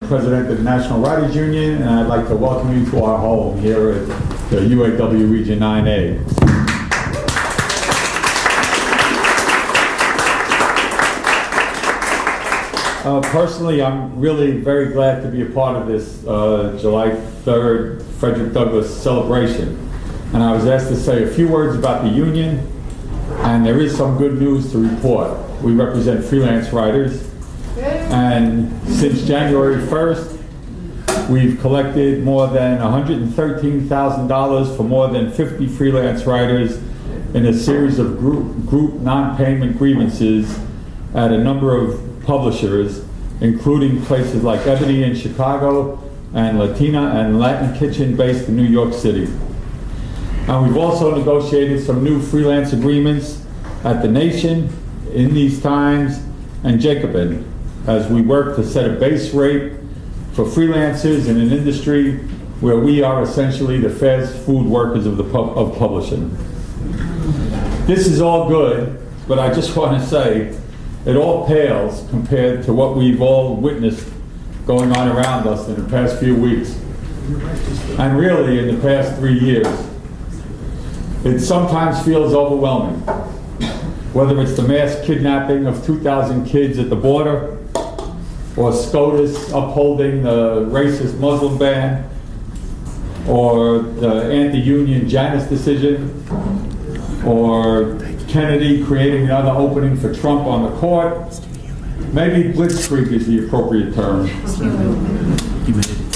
President of the National Writers Union, and I'd like to welcome you to our home here at the UAW Region 9A. Personally, I'm really very glad to be a part of this July 3rd Frederick Douglass celebration. And I was asked to say a few words about the union, and there is some good news to report. We represent freelance writers, and since January 1st, we've collected more than $113,000 for more than 50 freelance writers in a series of group non-payment grievances at a number of publishers, including places like Ebony in Chicago and Latina and Latin Kitchen based in New York City. And we've also negotiated some new freelance agreements at The Nation, In These Times, and Jacobin, as we work to set a base rate for freelancers in an industry where we are essentially the fast food workers of publishing. This is all good, but I just want to say it all pales compared to what we've all witnessed going on around us in the past few weeks, and really in the past 3 years. It sometimes feels overwhelming, whether it's the mass kidnapping of 2,000 kids at the border, or SCOTUS upholding the racist Muslim ban, or the anti-union Janus decision, or Kennedy creating another opening for Trump on the court. Maybe blitzkrieg is the appropriate term.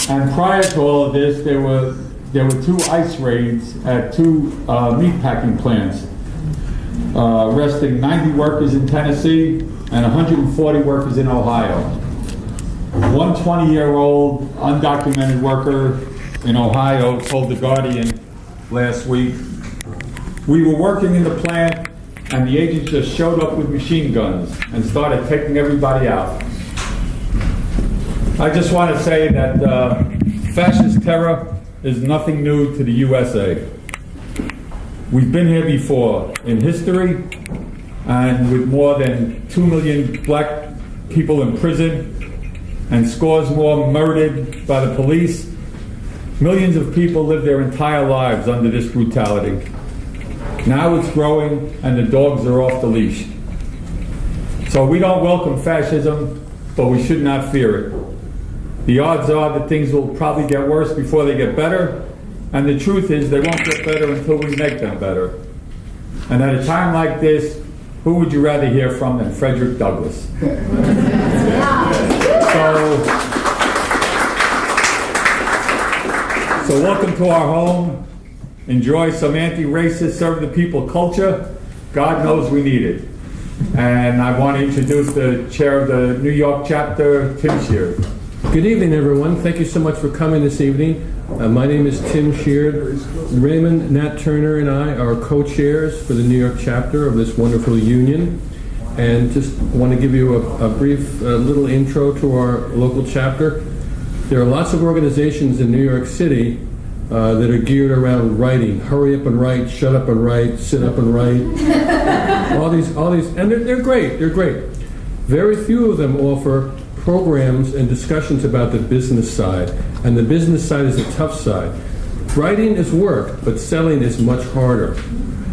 And prior to all of this, there were 2 ICE raids at 2 meatpacking plants, arresting 90 workers in Tennessee and 140 workers in Ohio. One 20-year-old undocumented worker in Ohio told The Guardian last week, "We were working in the plant and the agents just showed up with machine guns and started taking everybody out." I just want to say that fascist terror is nothing new to the USA. We've been here before in history, and with more than 2 million black people in prison and scores more murdered by the police, millions of people live their entire lives under this brutality. Now it's growing and the dogs are off the leash. So we don't welcome fascism, but we should not fear it. The odds are that things will probably get worse before they get better, and the truth is they won't get better until we make them better. And at a time like this, who would you rather hear from than Frederick Douglass? So welcome to our home. Enjoy some anti-racist, serve the people culture. God knows we need it. And I want to introduce the chair of the New York chapter, Tim Sheard. Good evening, everyone. Thank you so much for coming this evening. My name is Tim Sheard. Raymond Nat Turner and I are co-chairs for the New York chapter of this wonderful union. And just want to give you a brief little intro to our local chapter. There are lots of organizations in New York City that are geared around writing. Hurry up and write, shut up and write, sit up and write. all these, and they're great. They're great. Very few of them offer programs and discussions about the business side, and the business side is the tough side. Writing is work, but selling is much harder.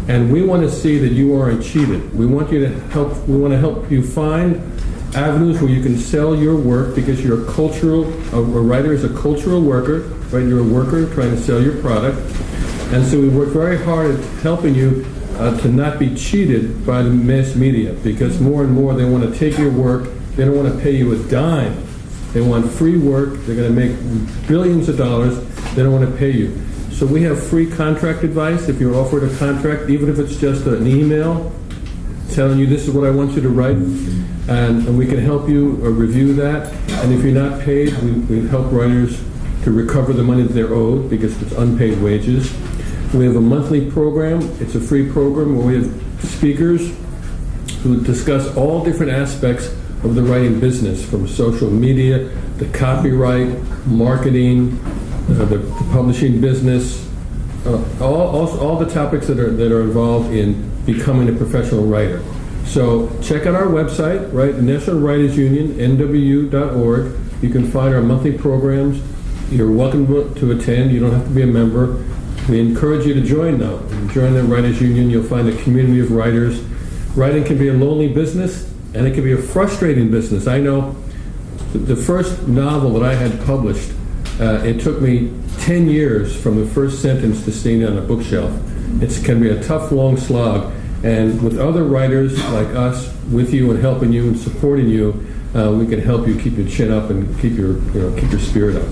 And we want to see that you aren't cheated. We want to help you find avenues where you can sell your work, because you're a writer is a cultural worker, right? You're a worker trying to sell your product. And so we work very hard at helping you to not be cheated by the mass media, because more and more they want to take your work. They don't want to pay you a dime. They want free work. They're going to make billions of dollars. They don't want to pay you. So we have free contract advice. If you're offered a contract, even if it's just an email telling you this is what I want you to write, and we can help you review that. And if you're not paid, we help writers to recover the money that they're owed, because it's unpaid wages. We have a monthly program. It's a free program where we have speakers who discuss all different aspects of the writing business, from social media, the copyright, marketing, the publishing business, all the topics that are involved in becoming a professional writer. So check out our website, right? The National Writers Union, NWU.org. You can find our monthly programs. You're welcome to attend. You don't have to be a member. We encourage you to join, though. Join the Writers Union. You'll find a community of writers. Writing can be a lonely business, and it can be a frustrating business. I know the first novel that I had published, it took me 10 years from the first sentence to staying on a bookshelf. It can be a tough, long slog. And with other writers like us, with you and helping you and supporting you, we can help you keep your chin up and keep your spirit up.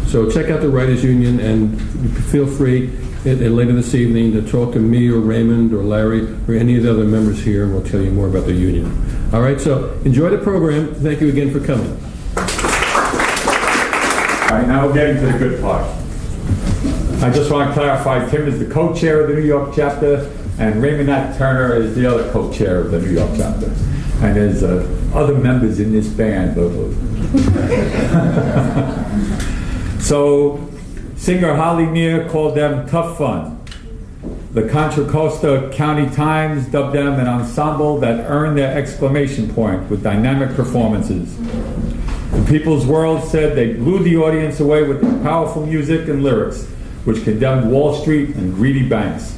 So check out the Writers Union, and feel free later this evening to talk to me or Raymond or Larry or any of the other members here, and we'll tell you more about the union. All right, so enjoy the program. Thank you again for coming. All right, now we're getting to the good part. I just want to clarify, Tim is the co-chair of the New York chapter, and Raymond Nat Turner is the other co-chair of the New York chapter. And there's other members in this band. So, singer Holly Near called them Tough Fun. The Contra Costa County Times dubbed them an ensemble that earned their exclamation point with dynamic performances. The People's World said they blew the audience away with their powerful music and lyrics, which condemned Wall Street and greedy banks.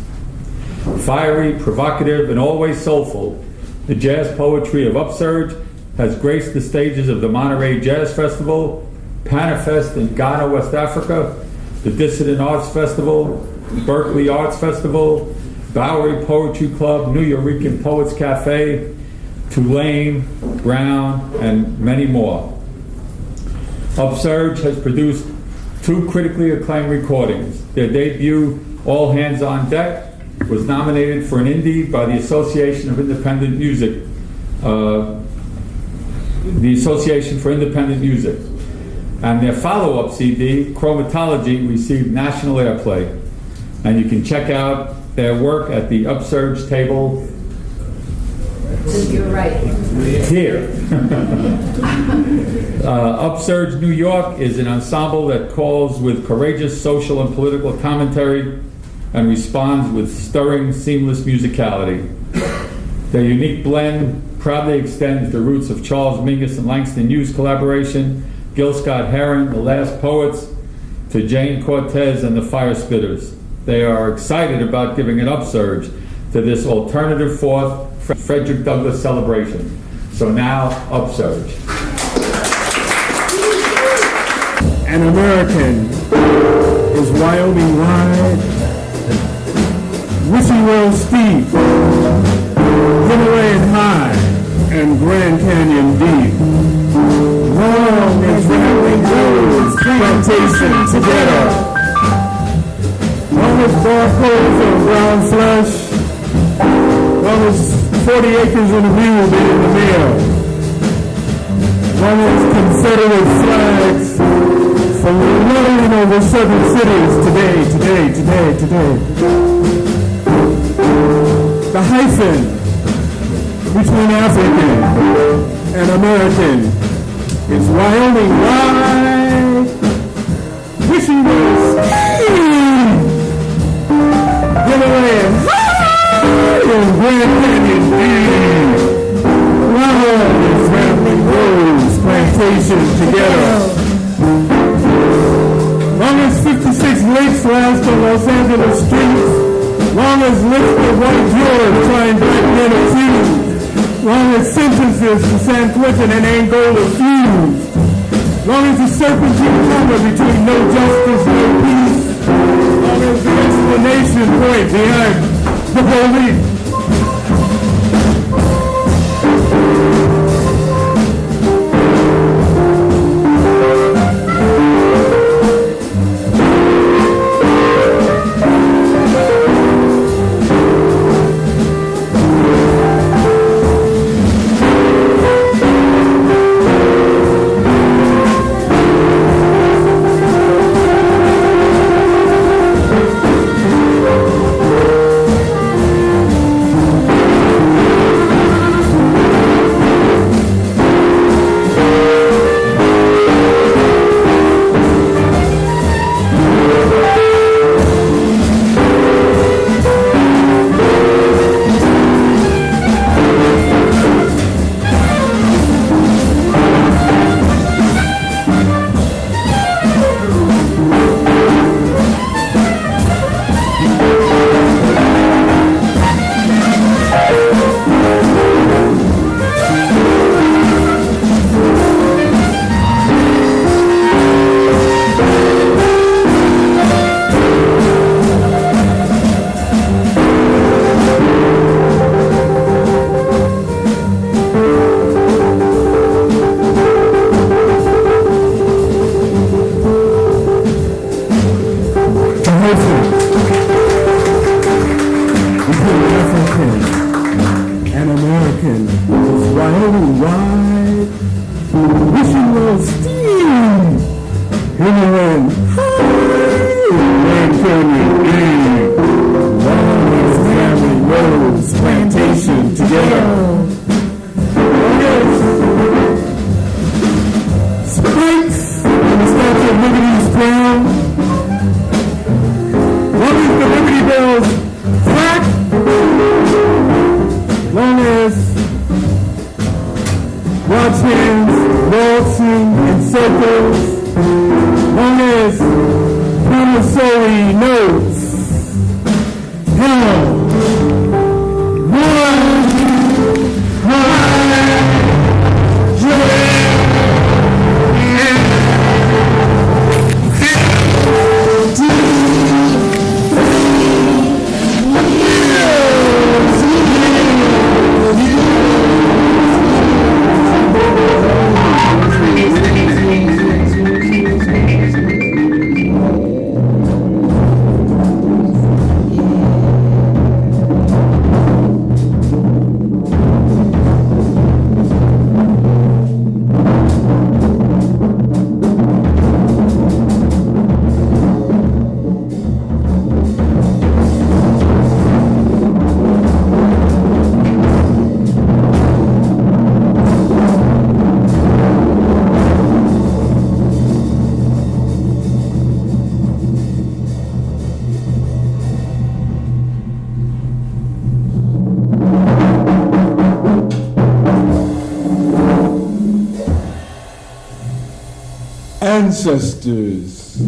Fiery, provocative, and always soulful, the jazz poetry of UpSurge has graced the stages of the Monterey Jazz Festival, Panafest in Ghana, West Africa, the Dissident Arts Festival, Berkeley Arts Festival, Bowery Poetry Club, New Eurekan Poets Cafe, Tulane, Brown, and many more. UpSurge has produced 2 critically acclaimed recordings. Their debut, All Hands on Deck, was nominated for an Indie by the Association of Independent Music, the Association for Independent Music. And their follow-up CD, Chromatology, received national airplay. And you can check out their work at the UpSurge table. You're right. Here. UpSurge New York is an ensemble that calls with courageous social and political commentary and responds with stirring, seamless musicality. Their unique blend proudly extends the roots of Charles Mingus and Langston Hughes' collaboration, Gil Scott-Heron, The Last Poets, to Jane Cortez and the Fire Spitters. They are excited about giving an upsurge to this alternative fourth Frederick Douglass celebration. So now, upsurge. An American is Wyoming wide, Wishing Well steep, Himalayan high, and Grand Canyon deep. Long as rambling roads, plantation together. Long as barcodes of brown flesh, long as 40 acres in a mule be in the mail. Long as Confederate flags flying over southern cities today. The hyphen between African and American is Wyoming wide, wishing was Himalayan high, and Grand Canyon deep. Long as rambling roads, plantation together. Long as 56 lakes last on Los Angeles streets, long as Elizabeth White George trying black men accused, long as sentences to San Quentin and Angola fused, long as the serpentine comma between no justice, no peace, long as the explanation point behind the police. Himalayan, Grand Canyon, Longwood family roads, plantation together. Spikes on the Statue of Liberty's crown. Long as the Liberty Bells crack, long as watch hands waltzing in circles, long as promissory notes held one high Ancestors,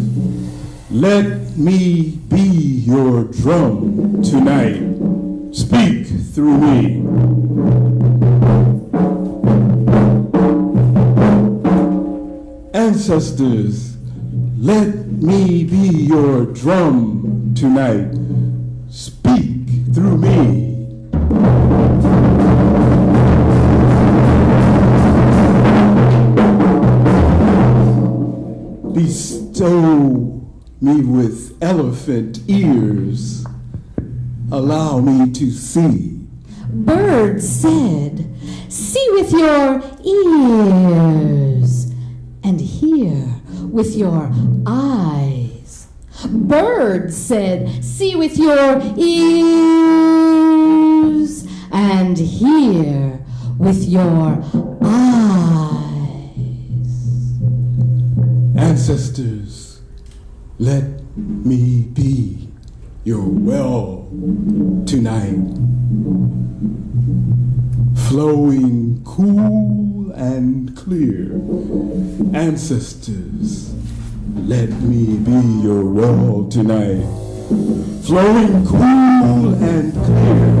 let me be your drum tonight. Speak through me. Ancestors, let me be your drum tonight. Speak through me. Bestow me with elephant ears. Allow me to see. Bird said, see with your ears and hear with your eyes. Bird said, see with your ears and hear with your eyes. Ancestors, let me be your well tonight, flowing cool and clear. Ancestors, let me be your well tonight, flowing cool and clear,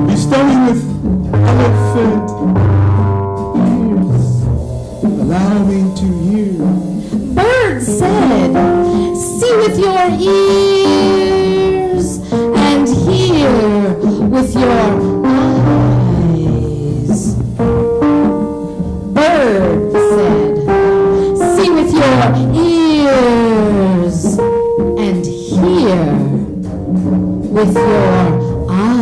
bestowing with elephant ears. Allow me to hear. Bird said, see with your ears and hear with your eyes. Bird said, see with your ears and hear with your eyes.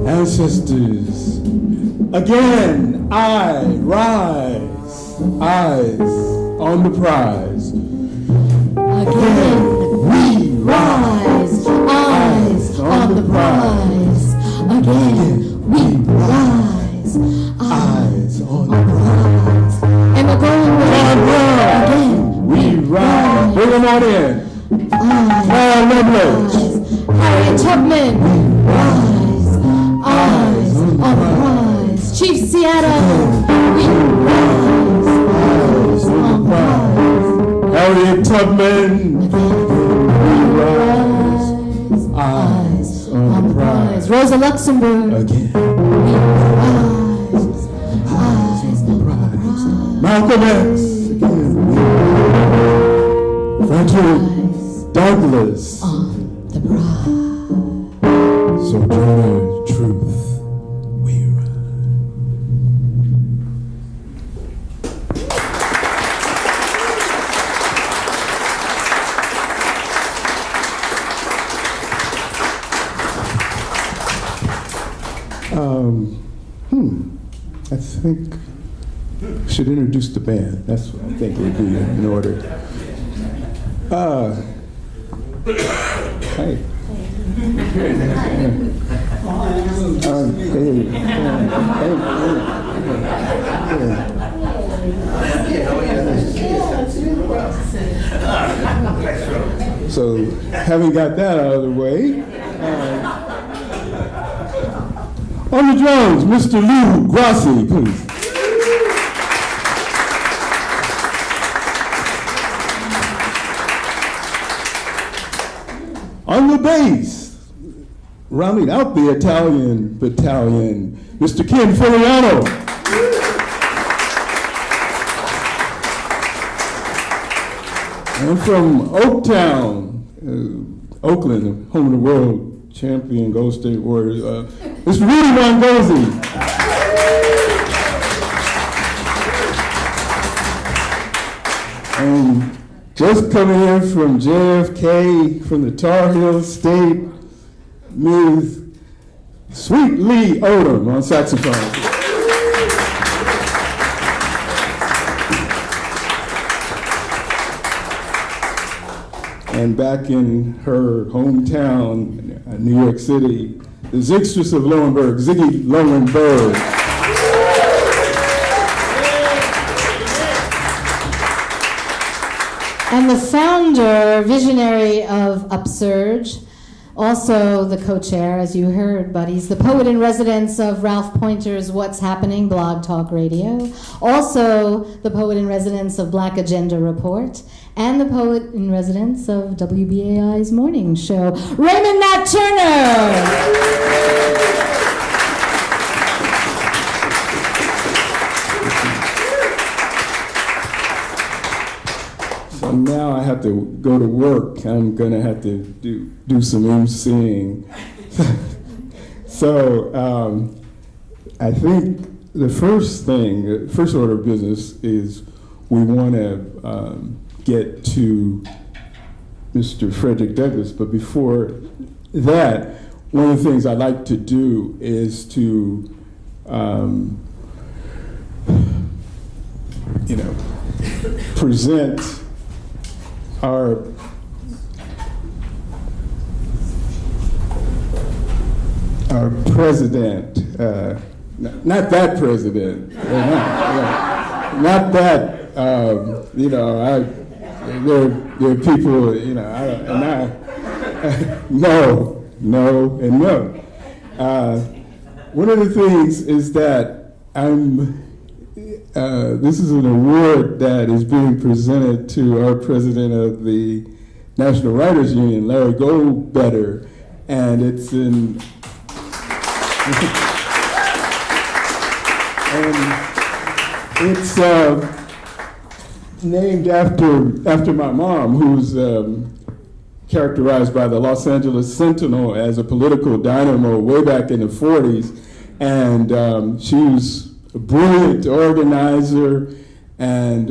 Ancestors, again I rise, eyes on the prize. Again we rise, eyes on the prize. Again we rise, eyes on the prize. And the gold again we rise. Bring them on in. Eyes, Harriet Tubman, rise. Eyes on the prize. Chief Seattle, we rise. Eyes on the prize. Harriet Tubman, We rise. Eyes on the prize. Rosa Luxemburg, again. we rise. Eyes on the prize. Malcolm X, again. Frederick Douglass, On the prize. Sojourner Truth, we rise. I think I should introduce the band. That's what I think would be in order. Hey. So, having got that out of the way, on the drums, Mr. Lou Grassi, please. On the bass, rounding out the Italian battalion, Mr. Ken Filiano. And from Oaktown, Oakland, home of the world champion Golden State Warriors, Mr. Rudy Mangozzi. And just coming in from JFK, from the Tar Heel State, Ms. Sweet Lee Odom on saxophone. And back in her hometown, New York City, the Zigstress of Lowenberg, Ziggy Lowenberg. And the founder, visionary of UpSurge, also the co-chair, as you heard, but he's the poet in residence of Ralph Pointer's What's Happening Blog Talk Radio, also the poet in residence of Black Agenda Report, and the poet in residence of WBAI's morning show, Raymond Nat Turner. So now I have to go to work. I'm going to have to do some emceeing. So I think the first order of business is we want to get to Mr. Frederick Douglass, but before that, one of the things I like to do is to, present our our president, not that president, not that, there are people, no, and no. One of the things is that this is an award that is being presented to our president of the National Writers Union, Larry Goldbetter, and it's in, and it's named after my mom, who's characterized by the Los Angeles Sentinel as a political dynamo way back in the 40s. And she was a brilliant organizer. And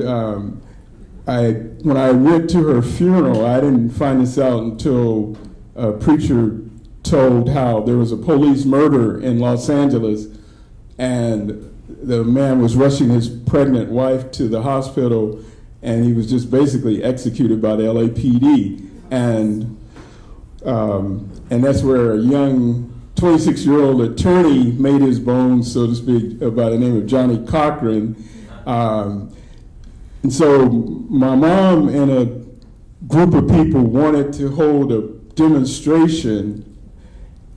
when I went to her funeral, I didn't find this out until a preacher told how there was a police murder in Los Angeles, and the man was rushing his pregnant wife to the hospital, and he was just basically executed by the LAPD. And that's where a young 26-year-old attorney made his bones, so to speak, by the name of Johnny Cochran. And so my mom and a group of people wanted to hold a demonstration,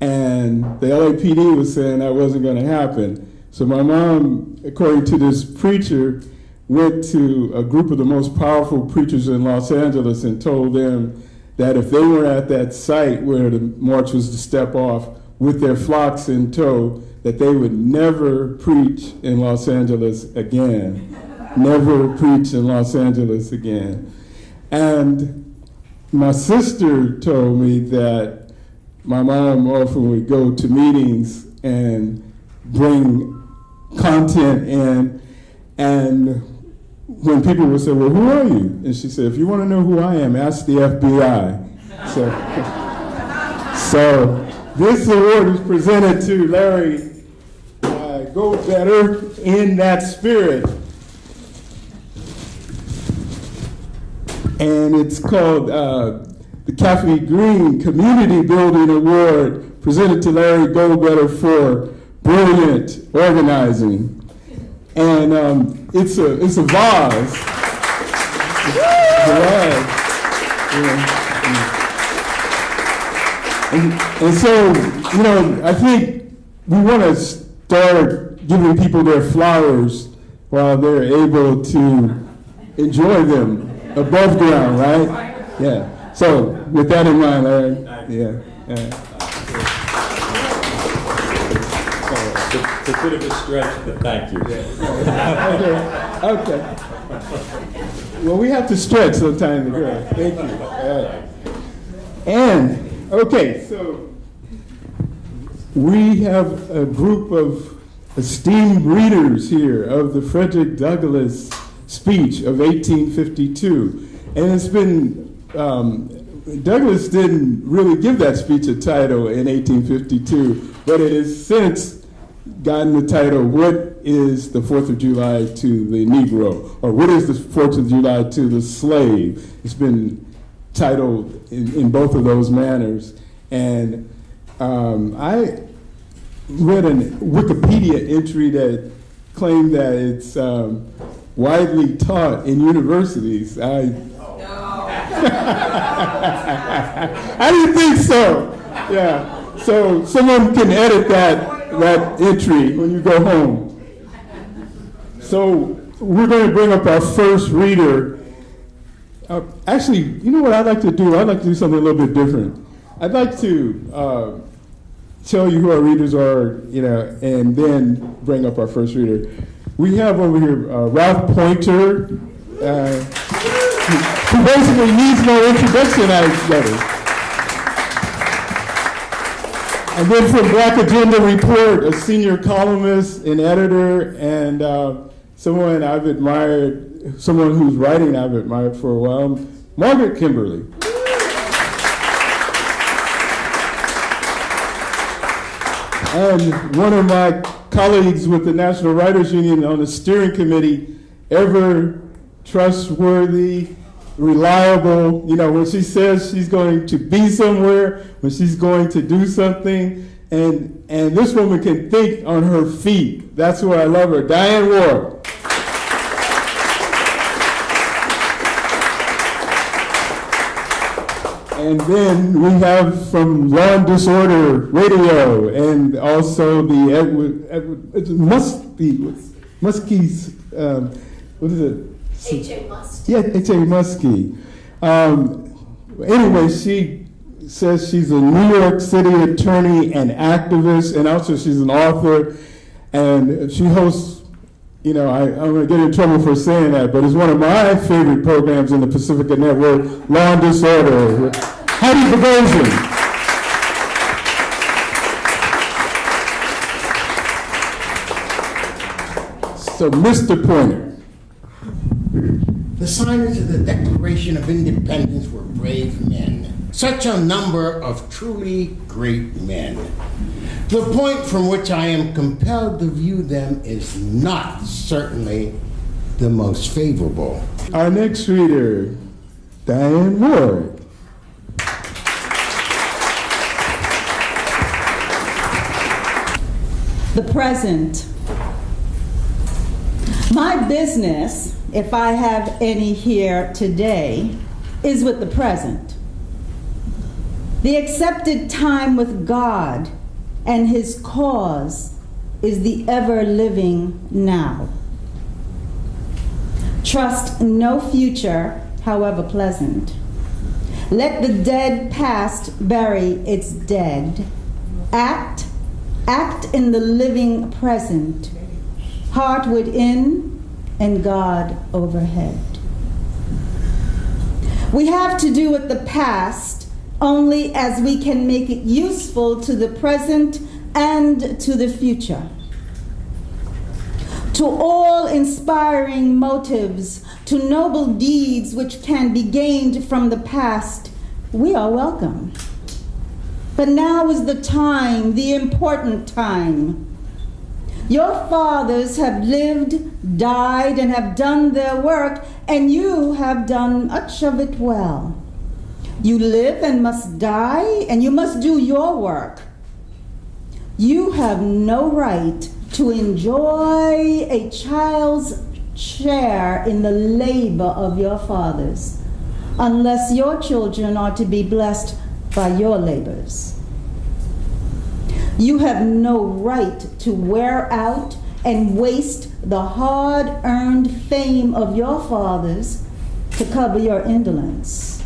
and the LAPD was saying that wasn't going to happen. So my mom, according to this preacher, went to a group of the most powerful preachers in Los Angeles and told them that if they were at that site where the march was to step off with their flocks in tow, that they would never preach in Los Angeles again. Never preach in Los Angeles again. And my sister told me that my mom often would go to meetings and bring content in, and when people would say, well, who are you? And she said, if you want to know who I am, ask the FBI. So this award is presented to Larry Goldbetter in that spirit. And it's called the Cafe Green Community Building Award, presented to Larry Goldbetter for brilliant organizing. And it's a vase. And so, I think we want to start giving people their flowers while they're able to enjoy them above ground, right? Yeah. So with that in mind, Larry, yeah. It's a bit of a stretch, but thank you. Okay. Well, we have to stretch sometimes. Thank you. And, okay, so we have a group of esteemed readers here of the Frederick Douglass speech of 1852. And it's been, Douglass didn't really give that speech a title in 1852, but it has since gotten the title, What is the 4th of July to the Negro? Or what is the 4th of July to the slave? It's been titled in both of those manners. And I read a Wikipedia entry that claimed that it's widely taught in universities. I didn't think so. Yeah. So someone can edit that entry when you go home. So we're going to bring up our first reader. Actually, you know what I'd like to do? I'd like to do something a little bit different. I'd like to tell you who our readers are, and then bring up our first reader. We have over here Ralph Pointer, who basically needs no introduction, I guess. And then from Black Agenda Report, a senior columnist and editor, and someone I've admired, someone whose writing I've admired for a while, Margaret Kimberly. And one of my colleagues with the National Writers Union on the steering committee, ever trustworthy, reliable, when she says she's going to be somewhere, when she's going to do something, And this woman can think on her feet. That's why I love her. Diane Ward. And then we have from Law and Disorder Radio, and also the Muskie's, what is it? H.A. Muskie. Yeah, H.A. Muskie. Anyway, she says she's a New York City attorney and activist, and also she's an author, and she hosts, I'm going to get in trouble for saying that, but it's one of my favorite programs in the Pacifica Network, Law and Disorder. Heidi Bogosian. So, Mr. Pointer. The signers of the Declaration of Independence were brave men, such a number of truly great men. The point from which I am compelled to view them is not certainly the most favorable. Our next reader, Diane Ward. The present. My business, if I have any here today, is with the present. The accepted time with God and His cause is the ever-living now. Trust no future, however pleasant. Let the dead past bury its dead. Act in the living present. Heart within and God overhead. We have to do with the past only as we can make it useful to the present and to the future. To all inspiring motives, to noble deeds which can be gained from the past, we are welcome. But now is the time, the important time. Your fathers have lived, died, and have done their work, and you have done much of it well. You live and must die, and you must do your work. You have no right to enjoy a child's share in the labor of your fathers, unless your children are to be blessed by your labors. You have no right to wear out and waste the hard-earned fame of your fathers to cover your indolence.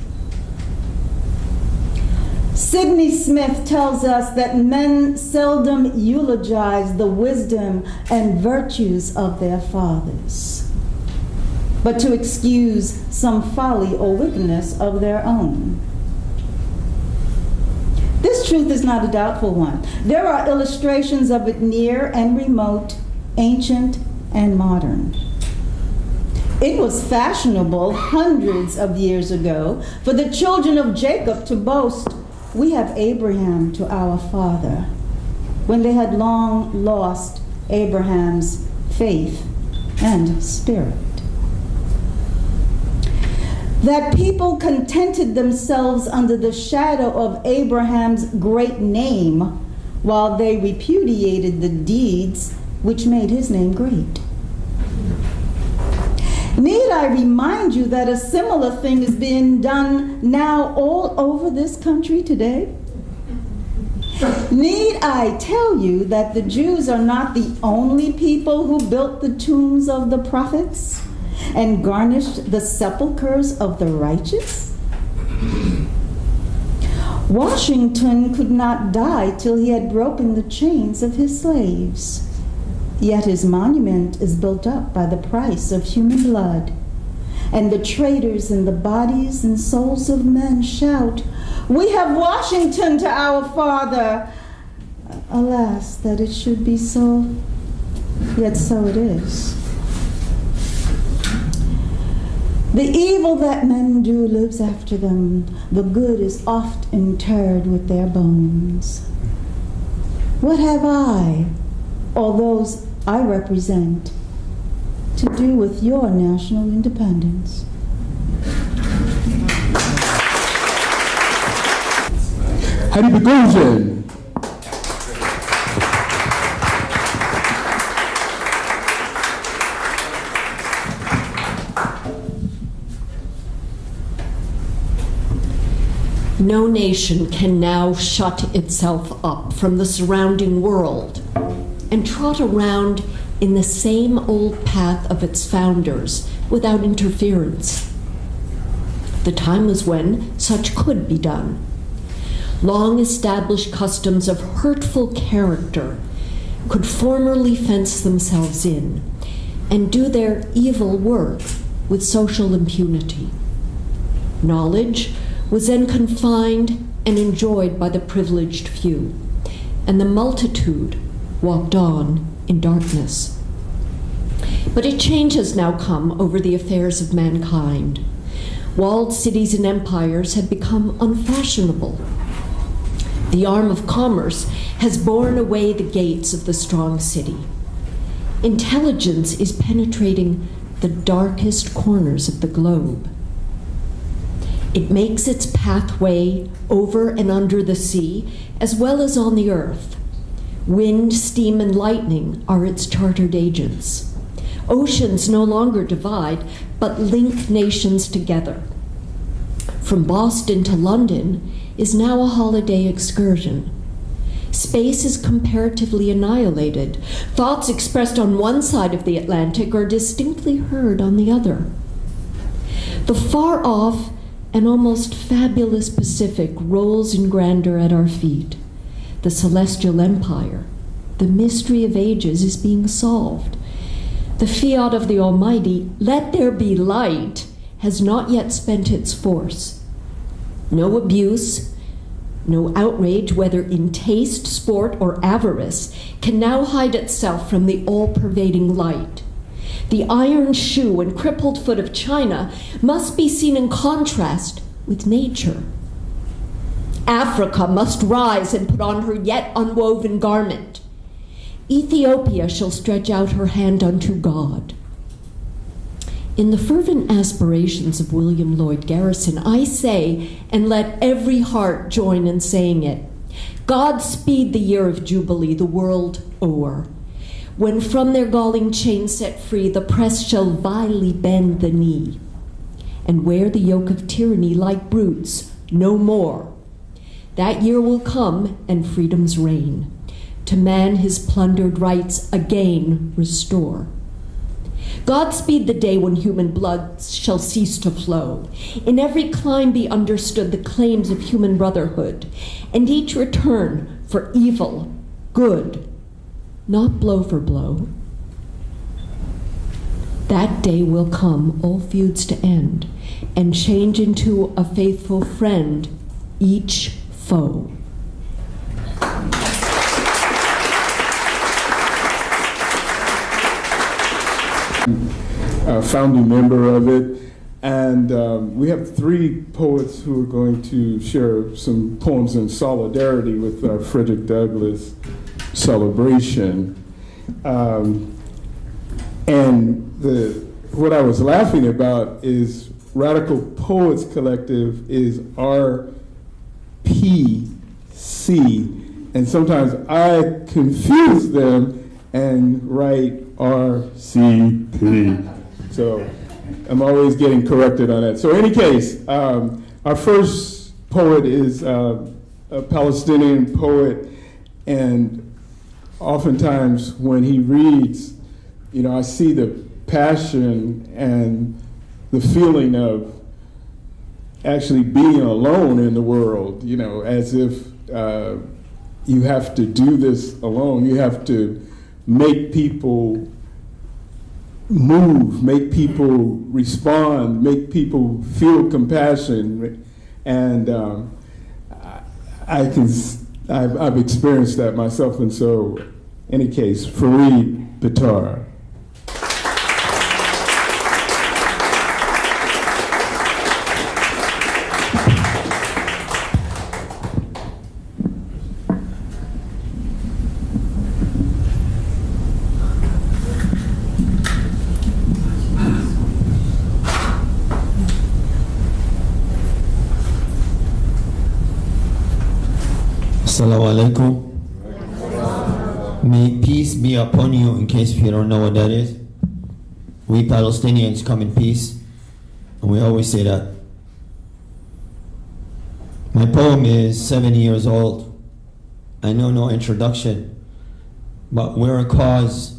Sidney Smith tells us that men seldom eulogize the wisdom and virtues of their fathers, but to excuse some folly or wickedness of their own. This truth is not a doubtful one. There are illustrations of it near and remote, ancient and modern. It was fashionable hundreds of years ago for the children of Jacob to boast, "We have Abraham to our father," when they had long lost Abraham's faith and spirit. That people contented themselves under the shadow of Abraham's great name while they repudiated the deeds which made his name great. Need I remind you that a similar thing is being done now all over this country today? Need I tell you that the Jews are not the only people who built the tombs of the prophets and garnished the sepulchres of the righteous? Washington could not die till he had broken the chains of his slaves. Yet his monument is built up by the price of human blood. And the traitors in the bodies and souls of men shout, "We have Washington to our father." Alas, that it should be so, yet so it is. The evil that men do lives after them. The good is oft interred with their bones. What have I, or those I represent, to do with your national independence? Heidi Bogosian. No nation can now shut itself up from the surrounding world and trot around in the same old path of its founders without interference. The time was when such could be done. Long-established customs of hurtful character could formally fence themselves in and do their evil work with social impunity. Knowledge was then confined and enjoyed by the privileged few, and the multitude walked on in darkness. But a change has now come over the affairs of mankind. Walled cities and empires have become unfashionable. The arm of commerce has borne away the gates of the strong city. Intelligence is penetrating the darkest corners of the globe. It makes its pathway over and under the sea, as well as on the earth. Wind, steam, and lightning are its chartered agents. Oceans no longer divide, but link nations together. From Boston to London is now a holiday excursion. Space is comparatively annihilated. Thoughts expressed on one side of the Atlantic are distinctly heard on the other. The far-off and almost fabulous Pacific rolls in grandeur at our feet. The celestial empire, the mystery of ages, is being solved. The fiat of the Almighty, "Let there be light," has not yet spent its force. No abuse, no outrage, whether in taste, sport, or avarice, can now hide itself from the all-pervading light. The iron shoe and crippled foot of China must be seen in contrast with nature. Africa must rise and put on her yet unwoven garment. Ethiopia shall stretch out her hand unto God. In the fervent aspirations of William Lloyd Garrison, I say, and let every heart join in saying it, God speed the year of Jubilee, the world o'er, when from their galling chains set free, the press shall vilely bend the knee, and wear the yoke of tyranny like brutes no more. That year will come, and freedom's reign, to man his plundered rights again restore. God speed the day when human blood shall cease to flow, in every clime be understood the claims of human brotherhood, and each return for evil good, not blow for blow. That day will come, all feuds to end, and change into a faithful friend each foe. A founding member of it, and we have 3 poets who are going to share some poems in solidarity with our Frederick Douglass celebration. What I was laughing about is Radical Poets Collective is RPC, and sometimes I confuse them and write RCP. So I'm always getting corrected on that. So in any case, our first poet is a Palestinian poet, and oftentimes when he reads, I see the passion and the feeling of actually being alone in the world, as if you have to do this alone. You have to make people move, make people respond, make people feel compassion, and I've experienced that myself. And so, in any case, Fareed Bitar. Assalamu alaikum. May peace be upon you, in case if you don't know what that is. We Palestinians come in peace, and we always say that. My poem is 70 years old. I know no introduction, but we're a cause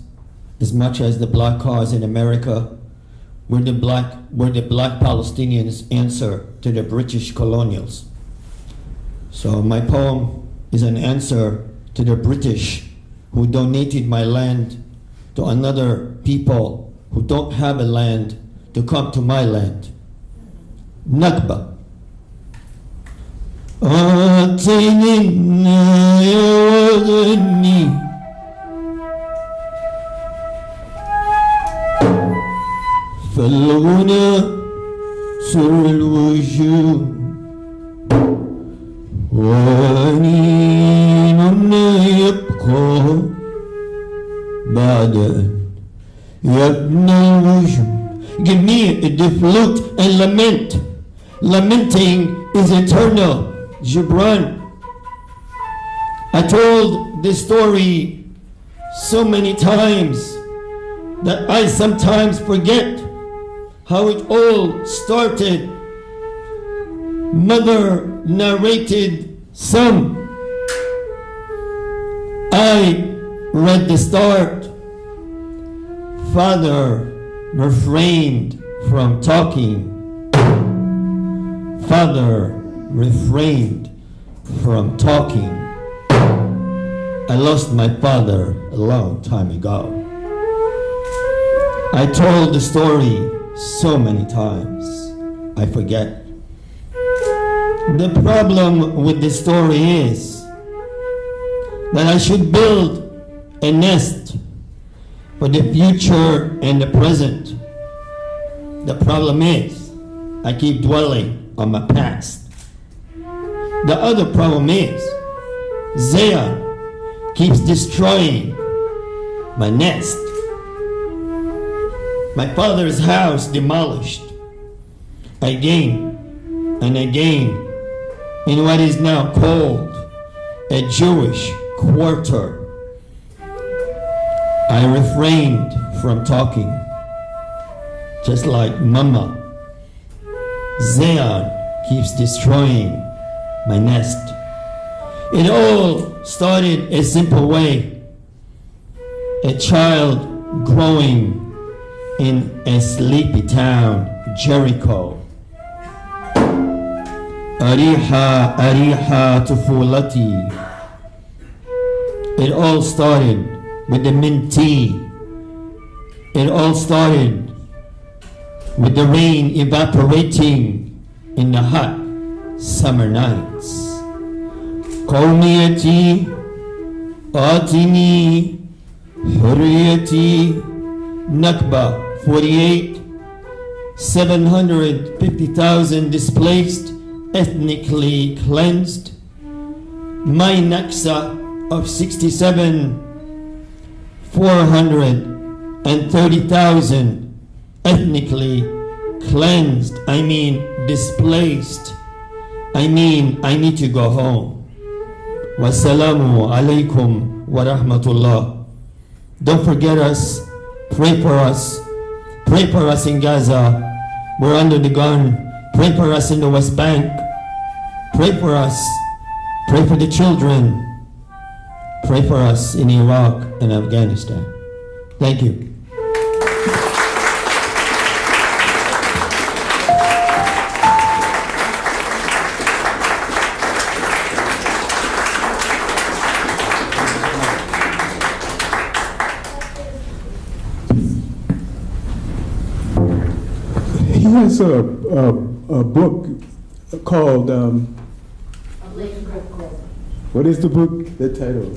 as much as the black cause in America. We're the black Palestinians' answer to the British colonials. So my poem is an answer to the British who donated my land to another people who don't have a land to come to my land. Nakba. آتينا يا وطني فالغنى سر الوجوه وأنين يبقى بعد أن يبنى الوجوه. Give me the flute and lament. Lamenting is eternal. Gibran. I told this story so many times that I sometimes forget how it all started. Mother narrated some. I read the start. Father refrained from talking. Father refrained from talking. I lost my father a long time ago. I told the story so many times, I forget. The problem with the story is that I should build a nest for the future and the present. The problem is I keep dwelling on my past. The other problem is Zion keeps destroying my nest. My father's house demolished again and again in what is now called a Jewish quarter. I refrained from talking, just like Mama. Zion keeps destroying my nest. It all started a simple way. A child growing in a sleepy town, Jericho. Ariha, Ariha Tufulati. It all started with the mint tea. It all started with the rain evaporating in the hot summer nights. Qawmiyati, Atini, Hurriyati, Nakba, 48, 750,000 displaced, ethnically cleansed. My Naksa of 67, 430,000 ethnically cleansed. I mean displaced. I mean I need to go home. Wassalamu alaikum wa rahmatullah. Don't forget us. Pray for us. Pray for us in Gaza. We're under the gun. Pray for us in the West Bank. Pray for us. Pray for the children. Pray for us in Iraq and Afghanistan. Thank you. He has a book called, what is the book, the title?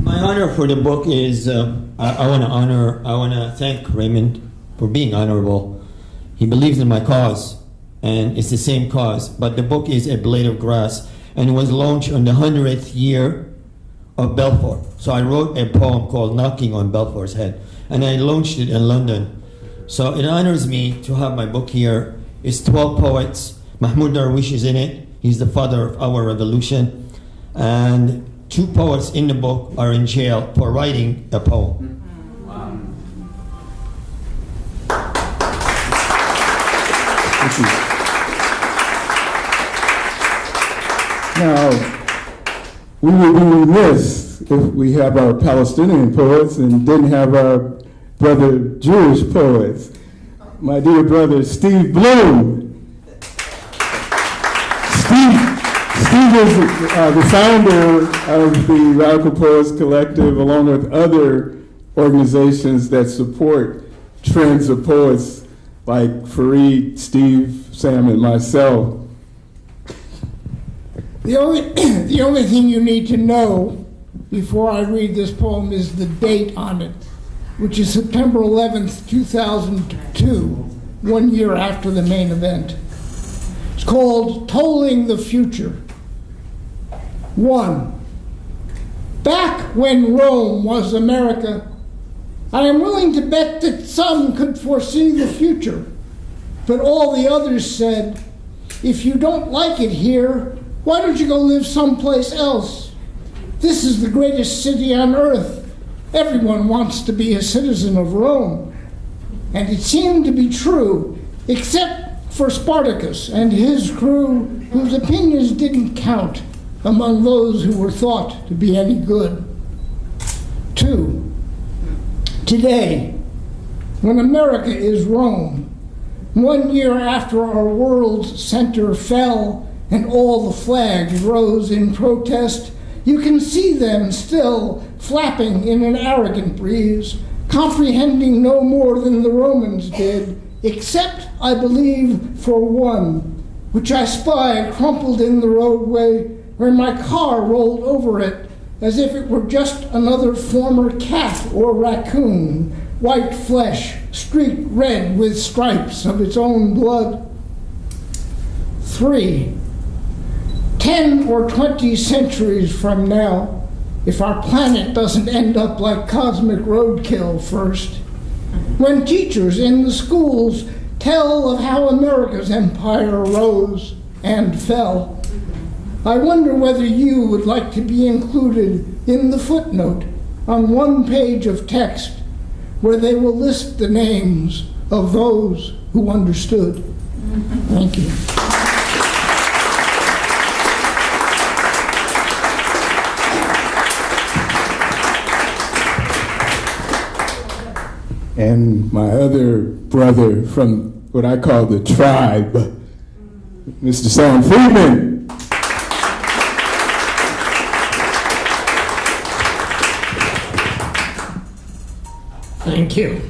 My honor for the book is, I want to thank Raymond for being honorable. He believes in my cause, and it's the same cause, but the book is A Blade of Grass, and it was launched on the 100th year of Balfour. So I wrote a poem called Knocking on Balfour's Head, and I launched it in London. So it honors me to have my book here. It's 12 poets. Mahmoud Darwish is in it. He's the father of our revolution. And 2 poets in the book are in jail for writing a poem. Now, we would be remiss if we have our Palestinian poets and didn't have our brother Jewish poets. My dear brother Steve Bloom. Steve is the founder of the Radical Poets Collective, along with other organizations that support trends of poets like Fareed, Steve, Sam, and myself. The only thing you need to know before I read this poem is the date on it, which is September 11th, 2002, 1 year after the main event. It's called Tolling the Future. 1. Back when Rome was America, I am willing to bet that some could foresee the future, but all the others said, if you don't like it here, why don't you go live someplace else? This is the greatest city on earth. Everyone wants to be a citizen of Rome. And it seemed to be true, except for Spartacus and his crew, whose opinions didn't count among those who were thought to be any good. 2. Today, when America is Rome, 1 year after our world's center fell and all the flags rose in protest, you can see them still flapping in an arrogant breeze, comprehending no more than the Romans did, except, I believe, for one, which I spied crumpled in the roadway where my car rolled over it as if it were just another former cat or raccoon, white flesh, streaked red with stripes of its own blood. 3. 10 or 20 centuries from now, if our planet doesn't end up like cosmic roadkill first, when teachers in the schools tell of how America's empire rose and fell, I wonder whether you would like to be included in the footnote on one page of text where they will list the names of those who understood. Thank you. And my other brother from what I call the tribe, Mr. Sam Friedman. Thank you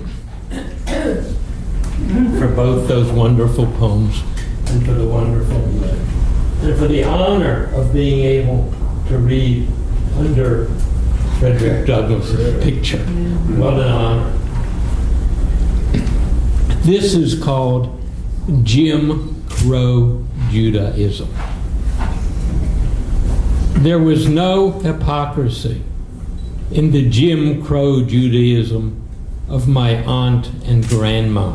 for both those wonderful poems and for the wonderful and for the honor of being able to read under Frederick Douglass's picture. What an honor. This is called Jim Crow Judaism. There was no hypocrisy in the Jim Crow Judaism of my aunt and grandma,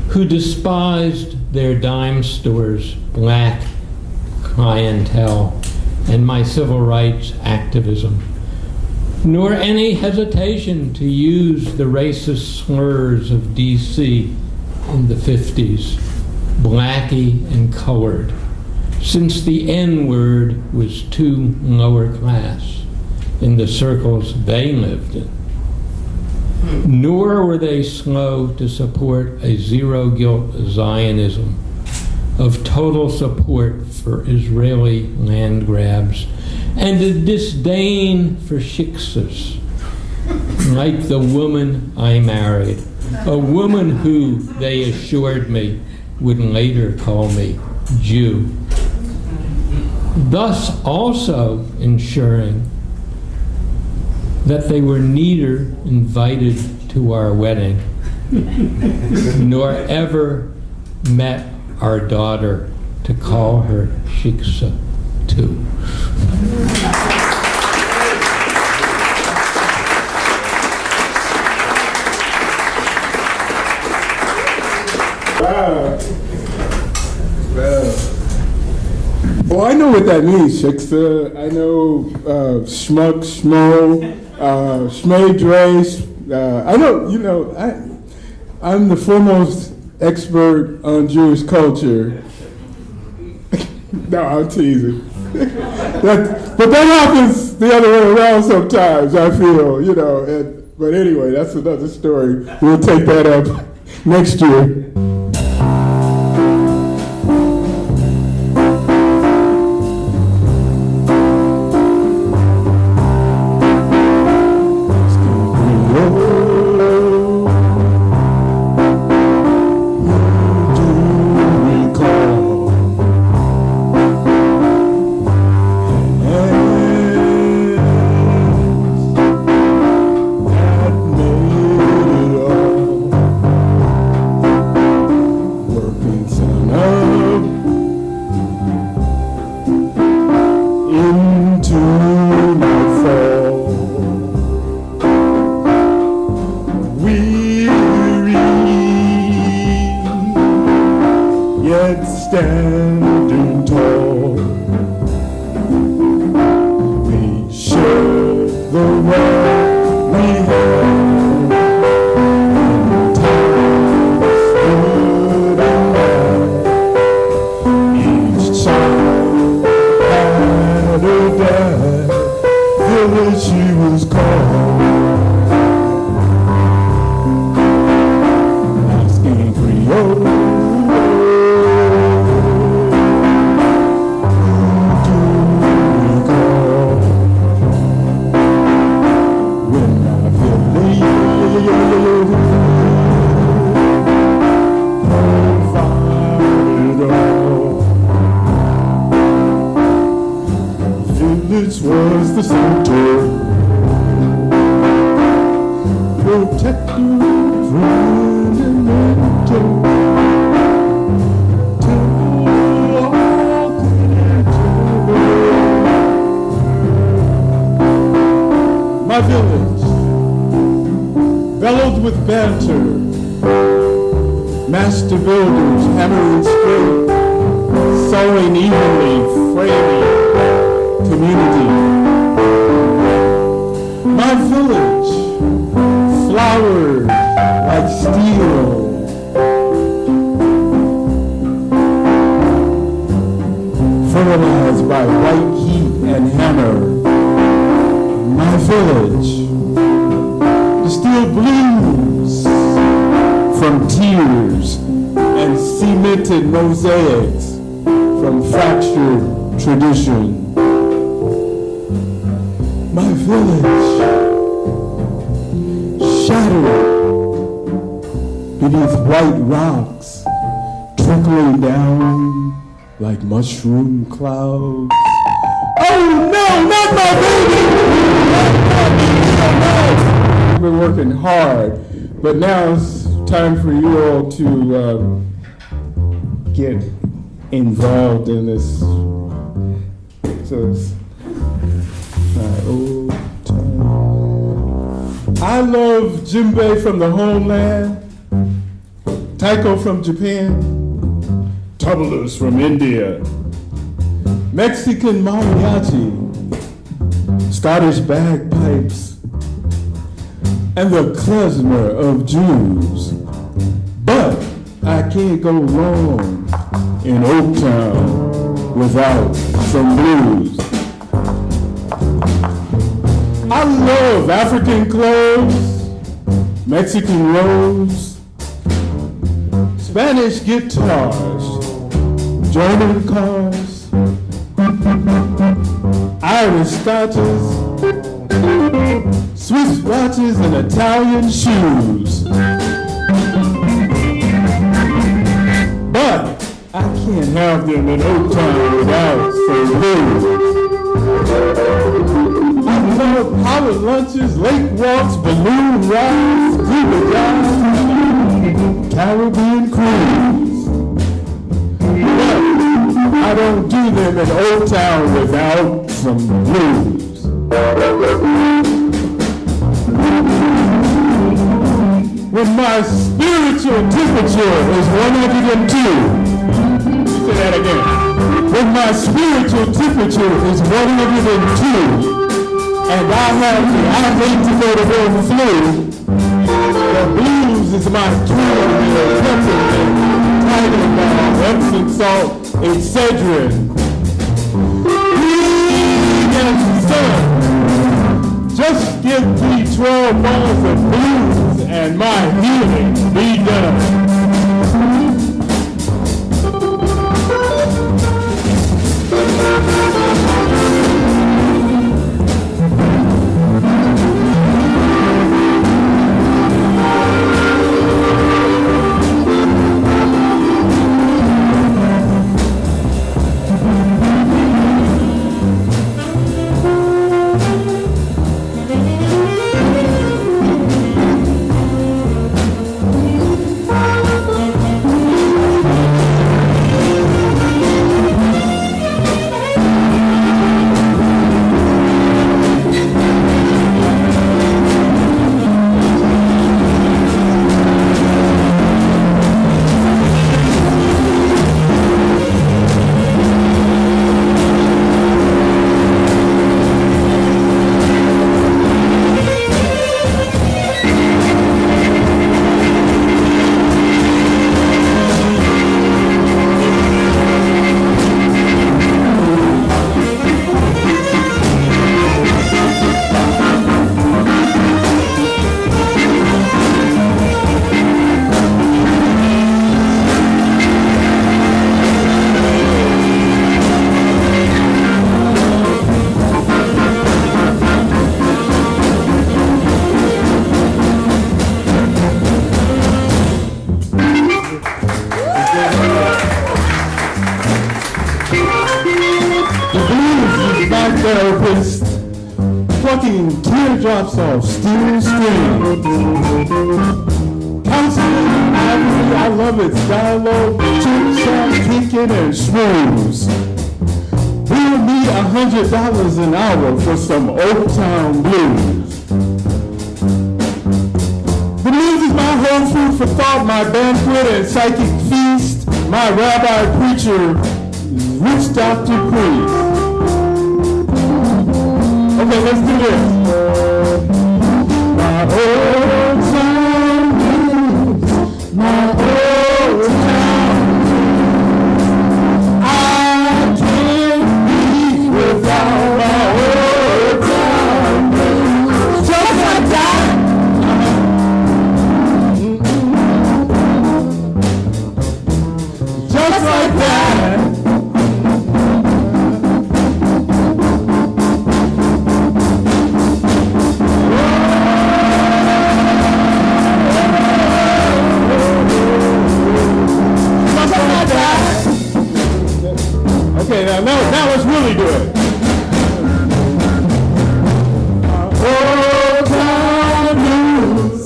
who despised their dime store's black clientele and my civil rights activism, nor any hesitation to use the racist slurs of D.C. in the 50s, blackie and colored, since the N-word was too lower class in the circles they lived in. Nor were they slow to support a zero-guilt Zionism of total support for Israeli land grabs and a disdain for shiksas, like the woman I married, a woman who, they assured me, would later call me Jew, thus also ensuring that they were neither invited to our wedding nor ever met our daughter to call her Shiksa too. Wow. Well, I know what that means, Shiksa. I know schmuck, schmo, schmay, drace. I know, I'm the foremost expert on Jewish culture. No, I'm teasing. But that happens the other way around sometimes, I feel, you know. But anyway, that's another story. We'll take that up next year. Standing tall, we share the world we have. In times good and bad, each child had a dad. Village she was called, asking Creole. Village was the center, protector, friend, and mentor. To all creatures. My village bellowed with banter, master builders hammering straight, sewing evenly, framing community. My village flowered like steel, fertilized by white heat and hammer. My village distilled blues from tears and cemented mosaics from fractured tradition. My village shattered beneath white rocks, trickling down like mushroom clouds. Oh no, not my baby! We've been working hard, but now it's time for you all to get involved in this. So it's old time. I love djembe from the homeland, taiko from Japan, tablas from India, Mexican mariachi, Scottish bagpipes, and the klezmer of Jews. But I can't go wrong in Oaktown without some blues. I love African clothes, Mexican rose, Spanish guitars, German cars, Irish scotches, Swiss watches, and Italian shoes. But I can't have them in Oaktown without some blues. I love power lunches, lake walks, balloon rides, scuba dives, Caribbean cruise. But I don't do them in Old Town without some blues. When my spiritual temperature is 102, say that again. When my spiritual temperature is 102, and I hate to go to war with flu, the blues is my tool, peppermint, Tiger Balm, Epsom salt, Excedrin. 12 bars of blues and my healing be done. Therapist plucking teardrops off steel strings. Counseling, I love its dialogue, chit-chat, kicking and schmooze. We'll need $100 an hour for some Old Town blues. The blues is my whole food for thought, my banquet and psychic feast, my rabbi preacher, witch doctor priest. Okay, let's do this. My old town blues, my old town blues. I can't be without my old town blues. Just like that. Just like that. Okay, now let's really do it. My old town blues,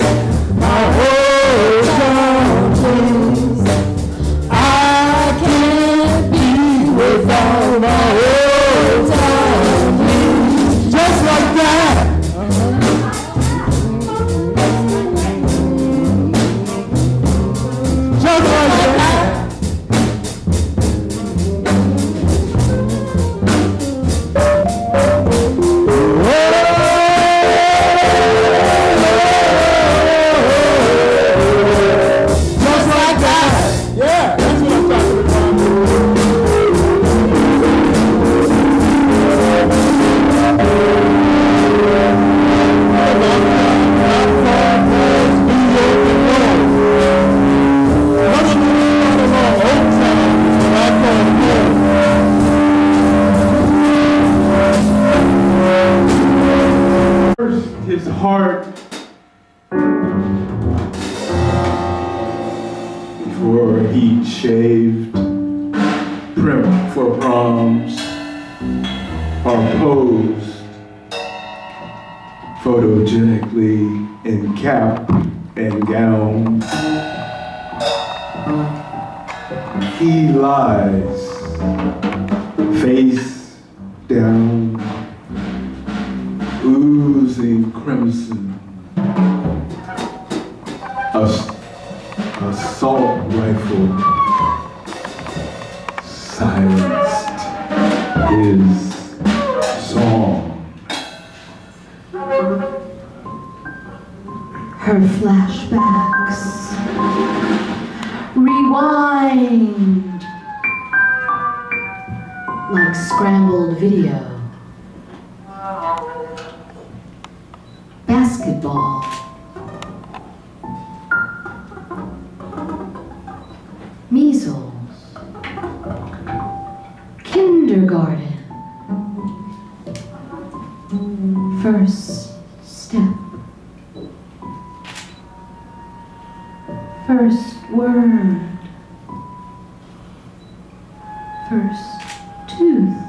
my old town blues. I can't be without my old town blues. Just like that. Just like that. His heart before he shaved, primped for proms, or posed photogenically in cap and gown. He lies face down, oozing crimson. Assault rifle silenced his song. Her flashbacks rewind like scrambled video. Basket basketball. Measles. Kindergarten. First step. First word. First tooth.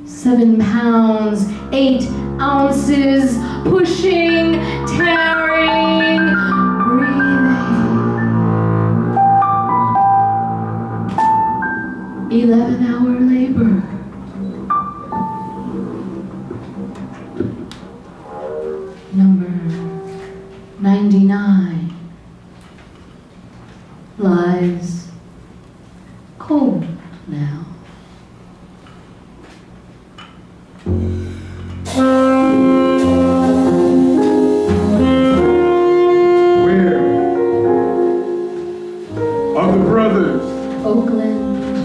£7, 8 ounces, pushing, tearing, breathing. 11-hour labor. Number 99 lies cold now. Where are the brothers, Oakland,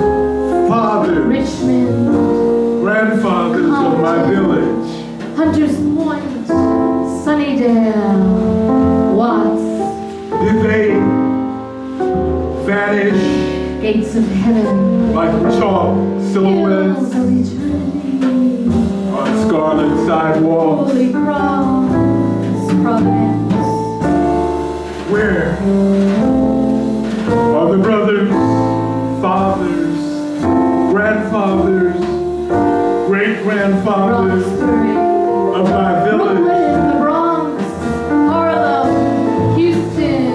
fathers, Richmond, grandfathers of my village? Hunters Point, Sunnydale, Watts, Did they vanish Gates of Heaven, like chalk Hills silhouettes of Eternity, on scarlet sidewalks? Holy Cross, Providence, Where are the brothers, fathers, grandfathers, great-grandfathers Roxbury, of my village? Brooklyn, the Bronx, Harlem, Houston,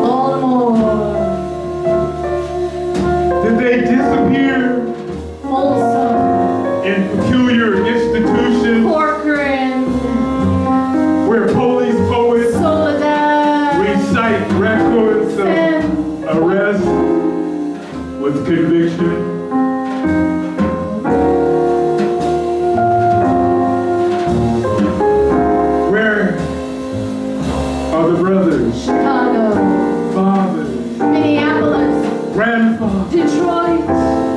Baltimore, Did they disappear Folsom, in peculiar institutions Corcoran, where police poets Soledad, recite records of arrest with conviction? Where are the brothers, Chicago, fathers, Minneapolis, grandfathers, Detroit,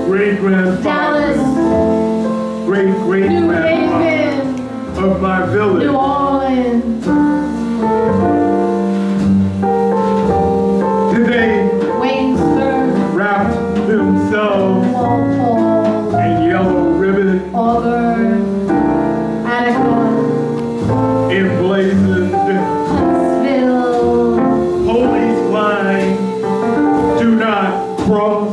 great-grandfathers, Dallas, New great-great-grandfathers Haven, of my village? New Orleans, Did they Waynesburg, wrap themselves Walpole, in yellow ribbon, Auburn, Attica, emblazoned Huntsville, police line, do not cross?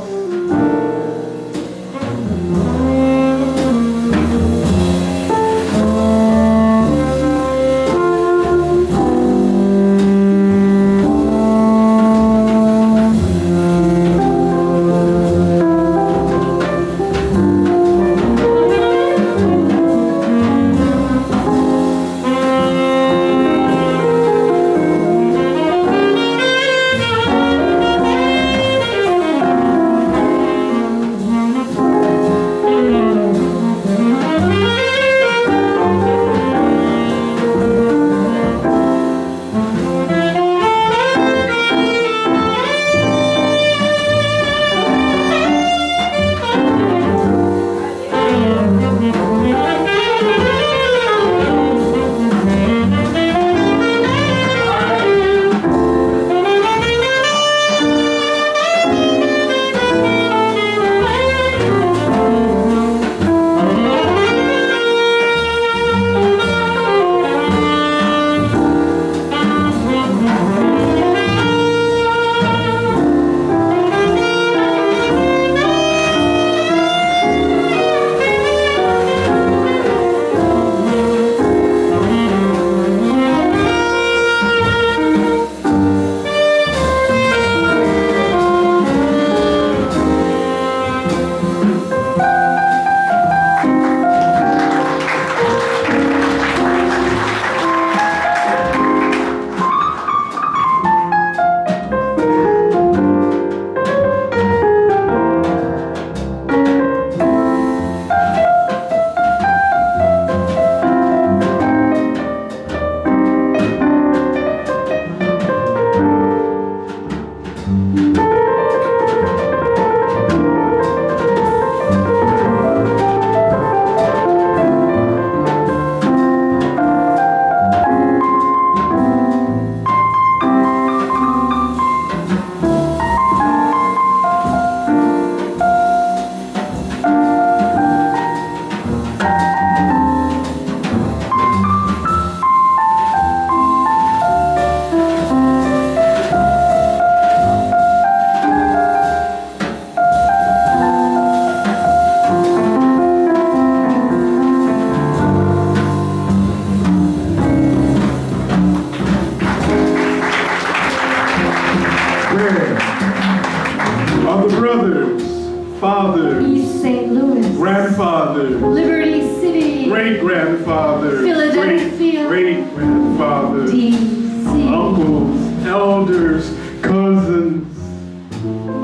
father, East St. Louis, grandfather, Liberty City, great-grandfather, Philadelphia, great-grandfather, D.C., uncles, elders, cousins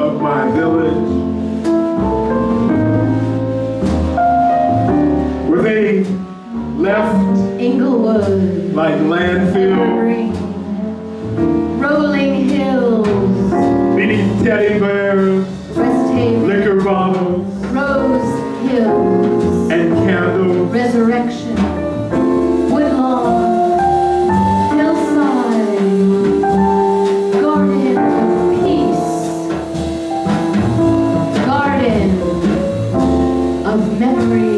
of my village. Were they left Inglewood, like landfill Evergreen, Rolling Hills, beneath teddy bears, West Haven, liquor bottles, Rose Hills, and candles? Resurrection, Woodlawn, Hillside, Garden of Peace, Garden of Memory.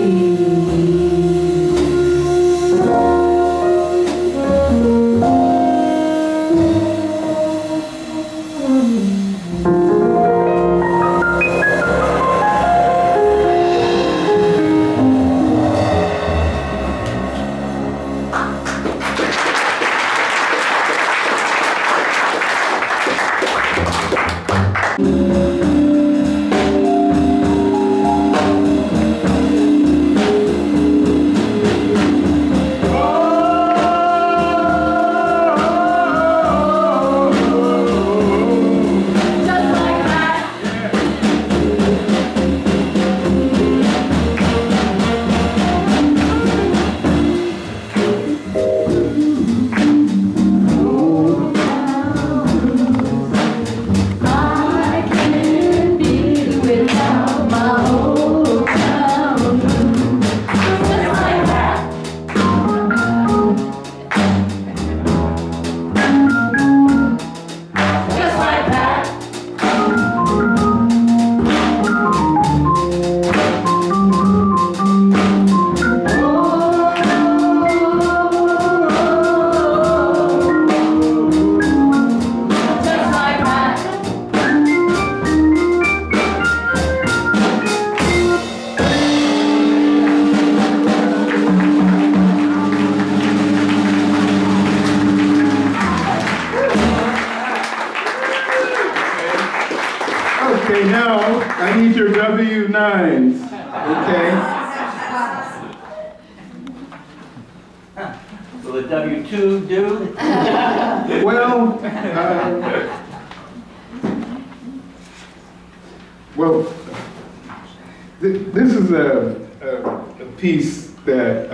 Okay, now I need your W-9s, okay? Will the W-2 do? Well, this is a piece that,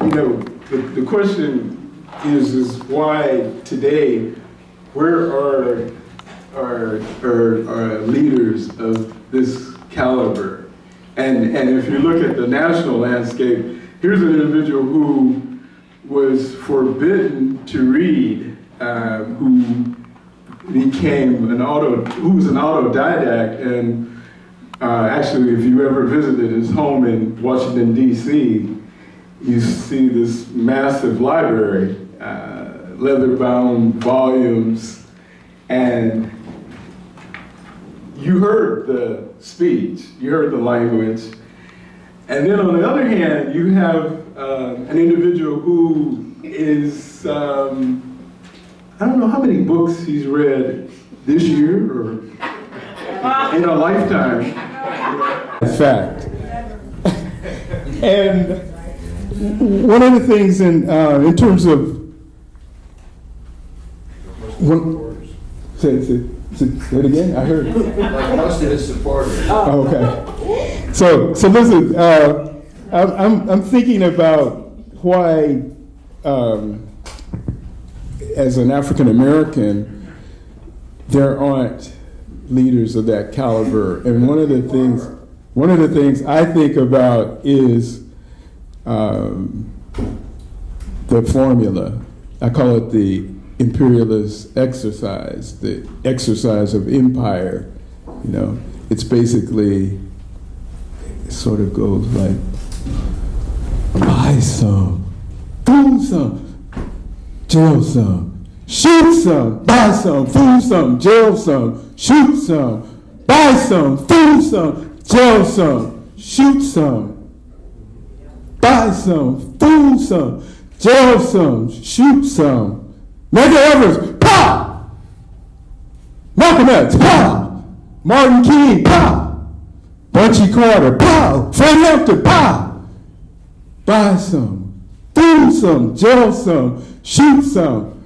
you know, the question is why today, where are our leaders of this caliber? And if you look at the national landscape, here's an individual who was forbidden to read, who became who was an autodidact, and actually, if you ever visited his home in Washington, D.C., you see this massive library, leather-bound volumes, and you heard the speech, you heard the language, and then on the other hand, you have an individual who is, I don't know how many books he's read this year or in a lifetime. Fact. And one of the things in terms of say it again. I heard. Like most of his supporters. Oh, okay. So listen. I'm thinking about why, as an African American, there aren't leaders of that caliber. And one of the things I think about is the formula. I call it the imperialist exercise, the exercise of empire. You know, it's basically, it sort of goes like, buy some, fool some, jail some, shoot some, buy some, fool some, jail some, shoot some, buy some, fool some, jail some, shoot some, buy some, fool some, jail some, shoot some. Medgar Evers, pop! Malcolm Nuts, pow! Martin King, pow! Bunchy Carter, pow! Fred Hampton, pow! Buy some, do some, gel some, shoot some,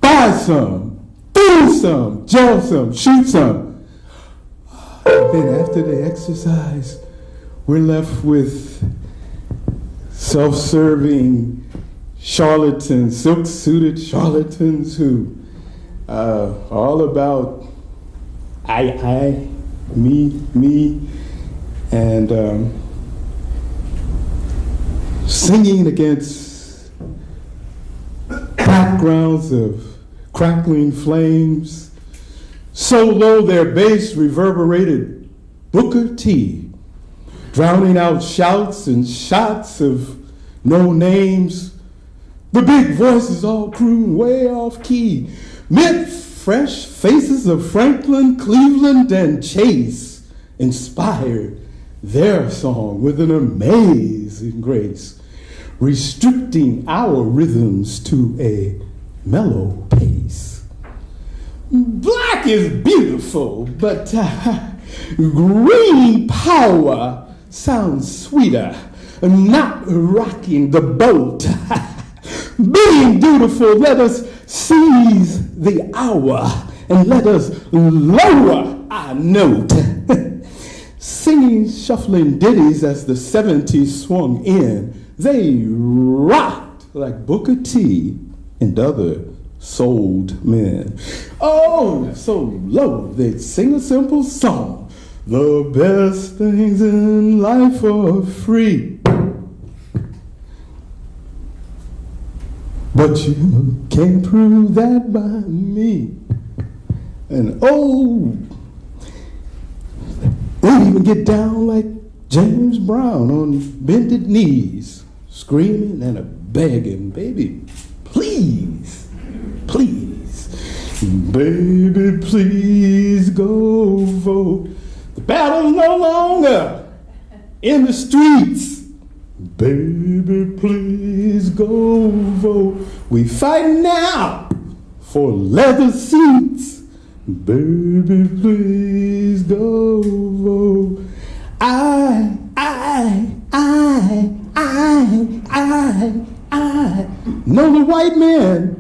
buy some, do some, gel some, shoot some. Then after the exercise, we're left with self-serving charlatans, silk-suited charlatans who all about I, me, and singing against backgrounds of crackling flames, so low their bass reverberated Booker T, drowning out shouts and shots of no names. The big voices all croon way off key, mid fresh faces of Franklin, Cleveland, and Chase inspired their song with an amazing grace, restricting our rhythms to a mellow pace. Black is beautiful, but green power sounds sweeter, not rocking the boat. Being dutiful, let us seize the hour and let us lower our note. Singing, shuffling ditties as the 70s swung in, they rocked like Booker T and other souled men. Oh, so low they'd sing a simple song. The best things in life are free. But you can't prove that by me. And oh, they even get down like James Brown on bended knees, screaming and begging, baby, please, please, baby, please go vote. The battle's no longer in the streets. Baby, please go vote. We fight now for leather seats. Baby, please go vote. I know the white man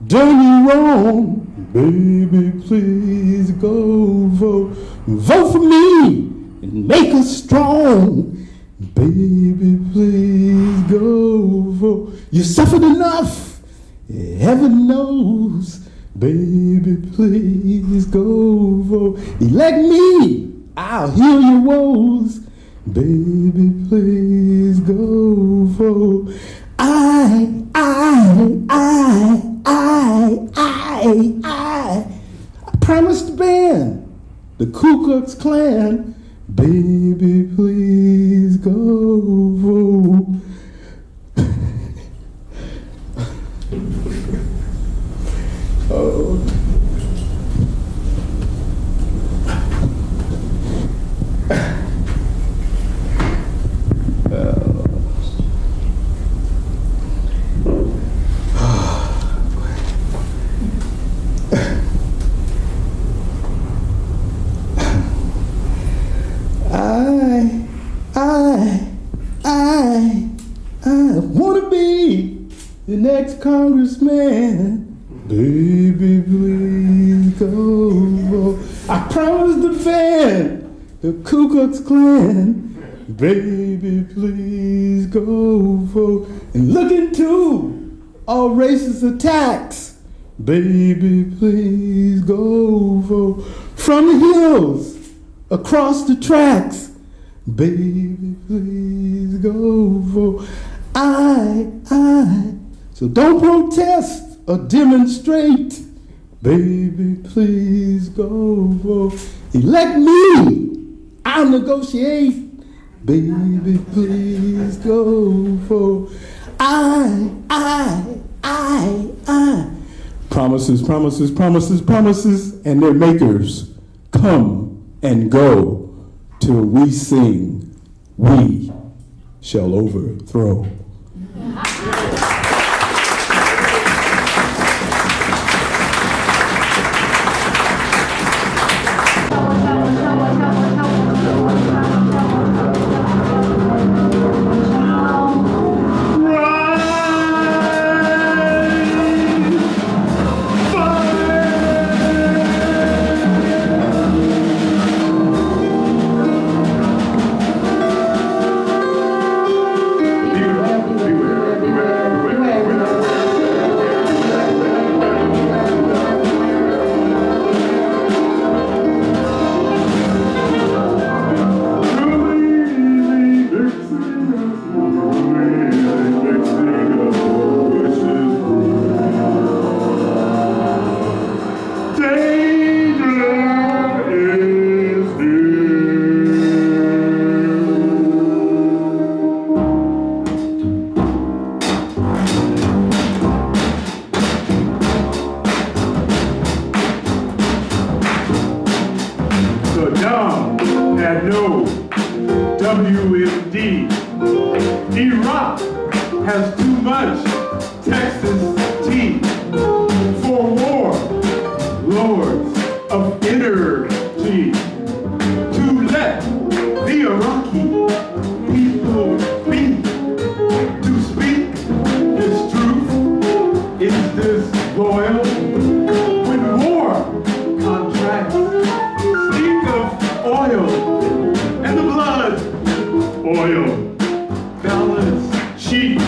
done you wrong. Baby, please go vote. Vote for me and make us strong. Baby, please go vote. You suffered enough, heaven knows. Baby, please go vote. Elect me, I'll heal your woes. Baby, please go vote. I promised to ban the Ku Klux Klan. Baby, please go vote. Oh. I wanna be the next congressman. Baby, please go vote. I promised to ban the Ku Klux Klan. Baby, please go vote. And look into all racist attacks. Baby, please go vote. From the hills, across the tracks. Baby, please go vote. So don't protest or demonstrate. Baby, please go vote. Elect me, I'll negotiate. Baby, please go vote. Promises, promises, promises, promises, and their makers come and go till we sing, we shall overthrow. D. Iraq has too much Texas tea. For war, lords of energy, to let the Iraqi people be. To speak this truth is this loyal. When war contracts, speak of oil and the blood. Oil, balance, sheep,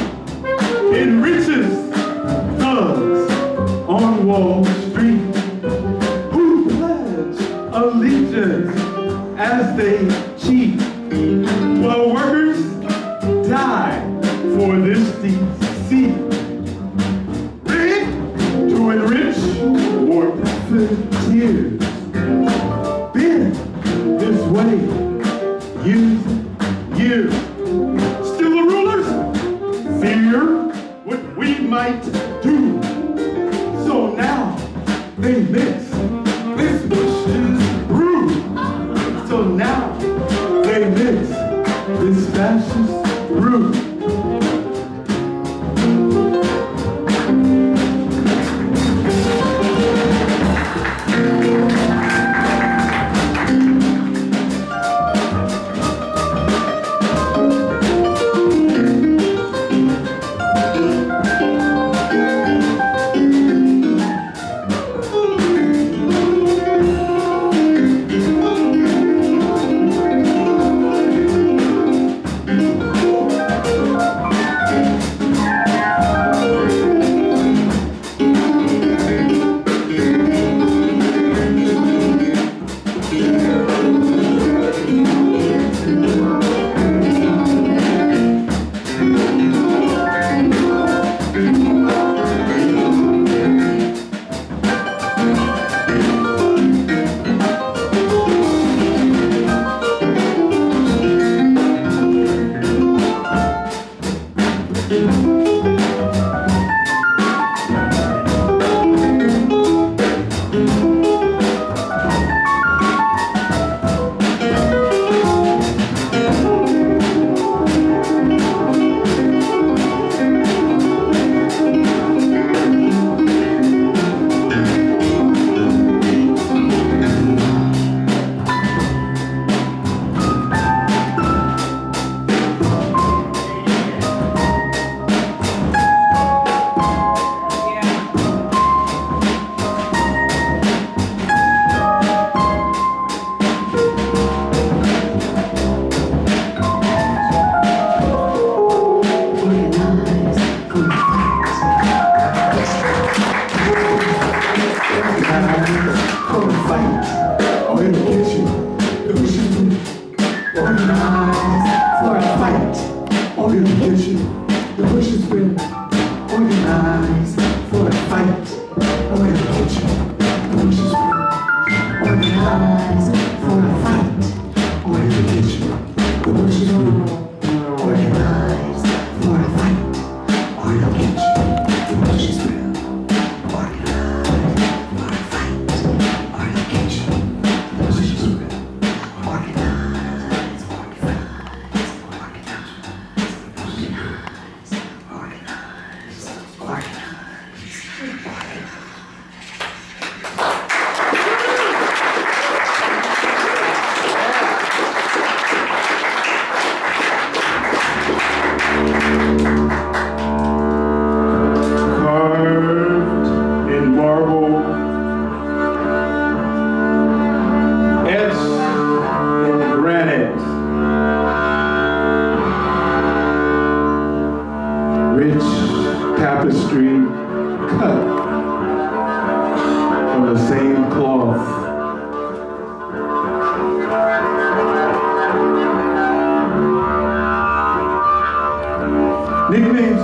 enriches thugs on Wall Street who pledge allegiance as they cheat, while workers die for this deceit. Rigged to enrich more profiteers. Been this way years. Still the rulers fear what we might do. So now they mix this Bush's brew. So now they mix this fascist brew.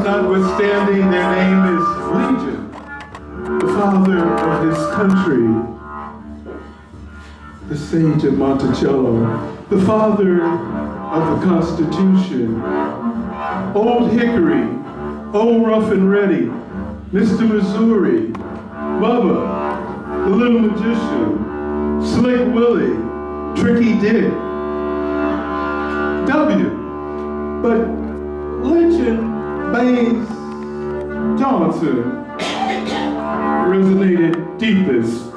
Notwithstanding, their name is Legion, the father of this country, the sage of Monticello, the father of the Constitution, Old Hickory, Old Rough and Ready, Mr. Missouri, Bubba, the Little Magician, Slick Willie, Tricky Dick, W, But lynching Baines Johnson resonated deepest.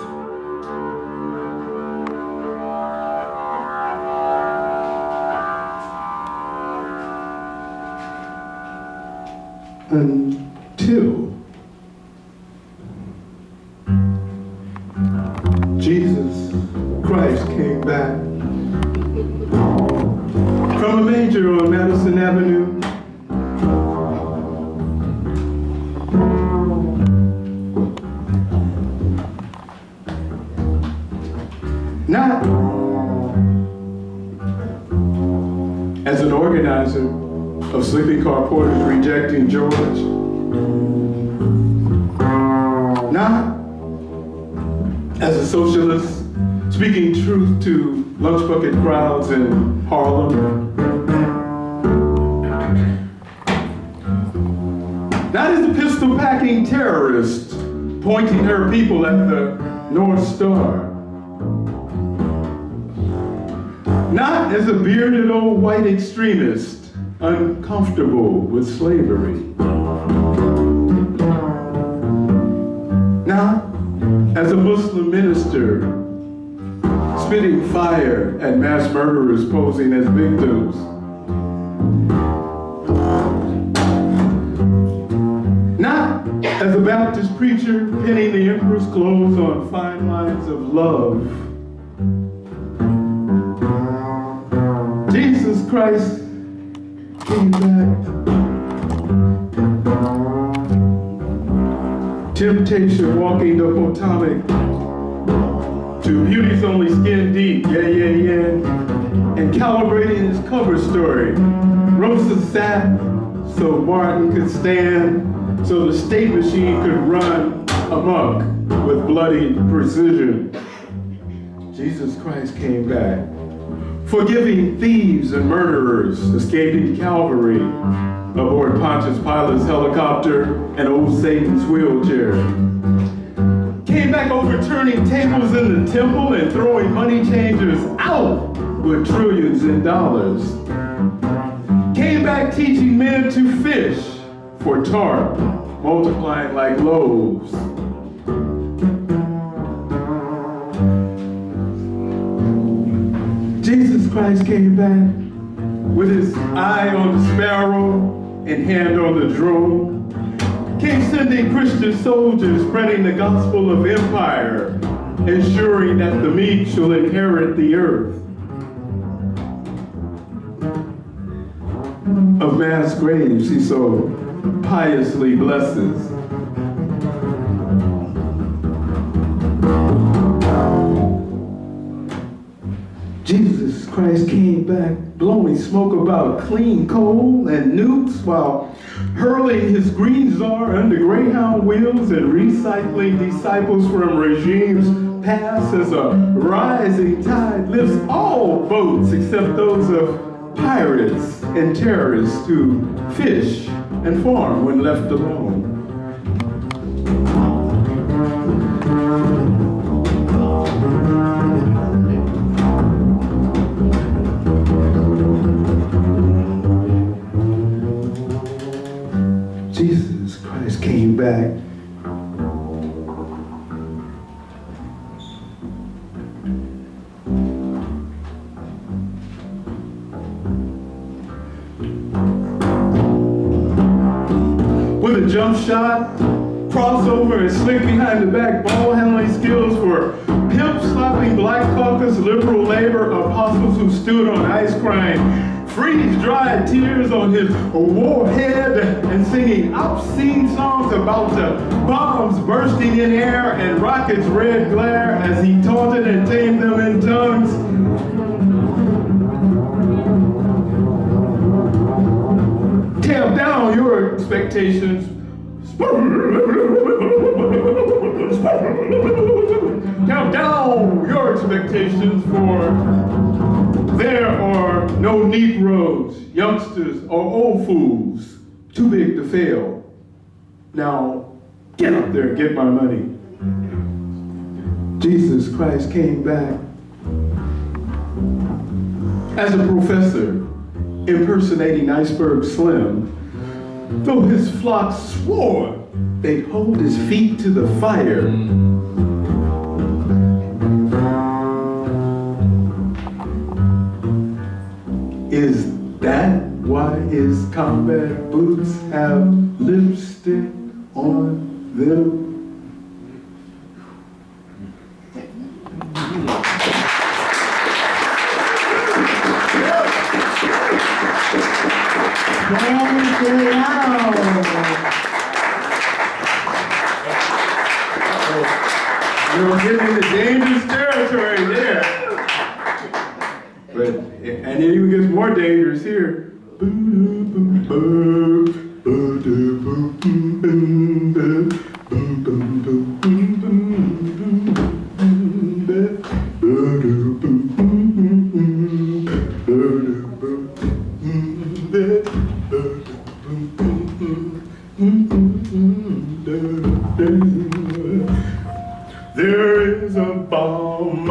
Until Jesus Christ came back from a manger on Madison Avenue. Not as an organizer of sleeping car porters rejecting George. Not as a socialist speaking truth to lunch bucket crowds in Harlem. Not as a pistol-packing terrorist pointing her people at the North Star. Not as a bearded old white extremist uncomfortable with slavery. Not as a Muslim minister spitting fire at mass murderers posing as victims. Not as a Baptist preacher pinning the emperor's clothes on fine lines of love. Jesus Christ came back. Temptation walking the Potomac to Beauty's Only Skin Deep, yeah, yeah, yeah, and calibrating his cover story. Rosa sat so Martin could stand, so the state machine could run amok with bloody precision. Jesus Christ came back, forgiving thieves and murderers, escaping Calvary aboard Pontius Pilate's helicopter and old Satan's wheelchair. Came back overturning tables in the temple and throwing money changers out with trillions in dollars. Came back teaching men to fish for tarp, multiplying like loaves. Jesus Christ came back with his eye on the sparrow and hand on the drone. Came sending Christian soldiers spreading the gospel of empire, ensuring that the meek shall inherit the earth. Of mass graves he so piously blesses. Jesus Christ came back blowing smoke about clean coal and nukes while hurling his green czar under Greyhound wheels and recycling disciples from regimes past as a rising tide lifts all boats except those of pirates and terrorists who fish and farm when left alone. Jesus Christ came back. With a jump shot, crossover, and slick behind the back ball handling skills for pimp slopping black caucus liberal labor apostles who stood on ice crying freeze-dried tears on his warhead and singing obscene songs about the bombs bursting in air and rockets' red glare as he taunted and tamed them in tongues. Tear down your expectations. Tear down your expectations, for there are no Negroes, youngsters, or old fools too big to fail. Now, get up there and get my money. Jesus Christ came back as a professor impersonating Iceberg Slim, though his flock swore they'd hold his feet to the fire. Is that why his combat boots have lipstick on them? You're getting into dangerous territory there. But, and it even gets more dangerous here. There is a bomb,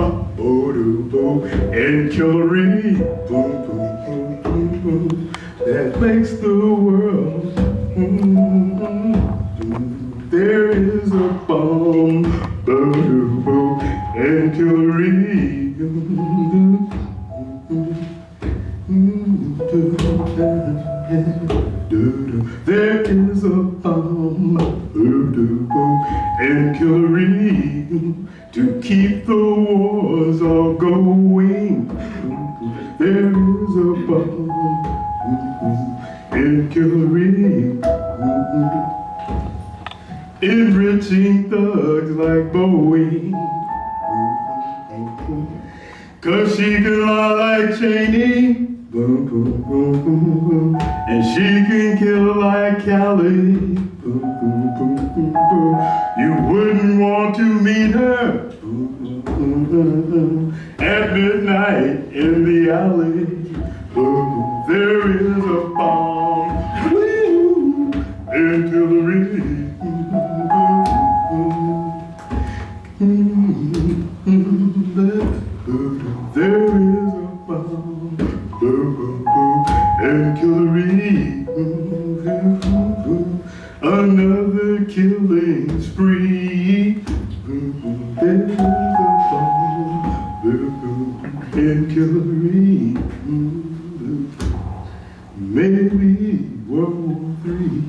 in Hillary, that makes the world. There is a bomb, in Hillary. There is a bomb in Hillary to keep the wars all going. There is a bomb in Hillary, enriching thugs like Bowie. 'Cause she can lie like Cheney, and she can kill like Callie. You wouldn't want to meet her at midnight in the alley. There is a bomb in Hillary. There is a bomb in Hillary. Another killing spree. There is a bomb in Hillary. Maybe World War III.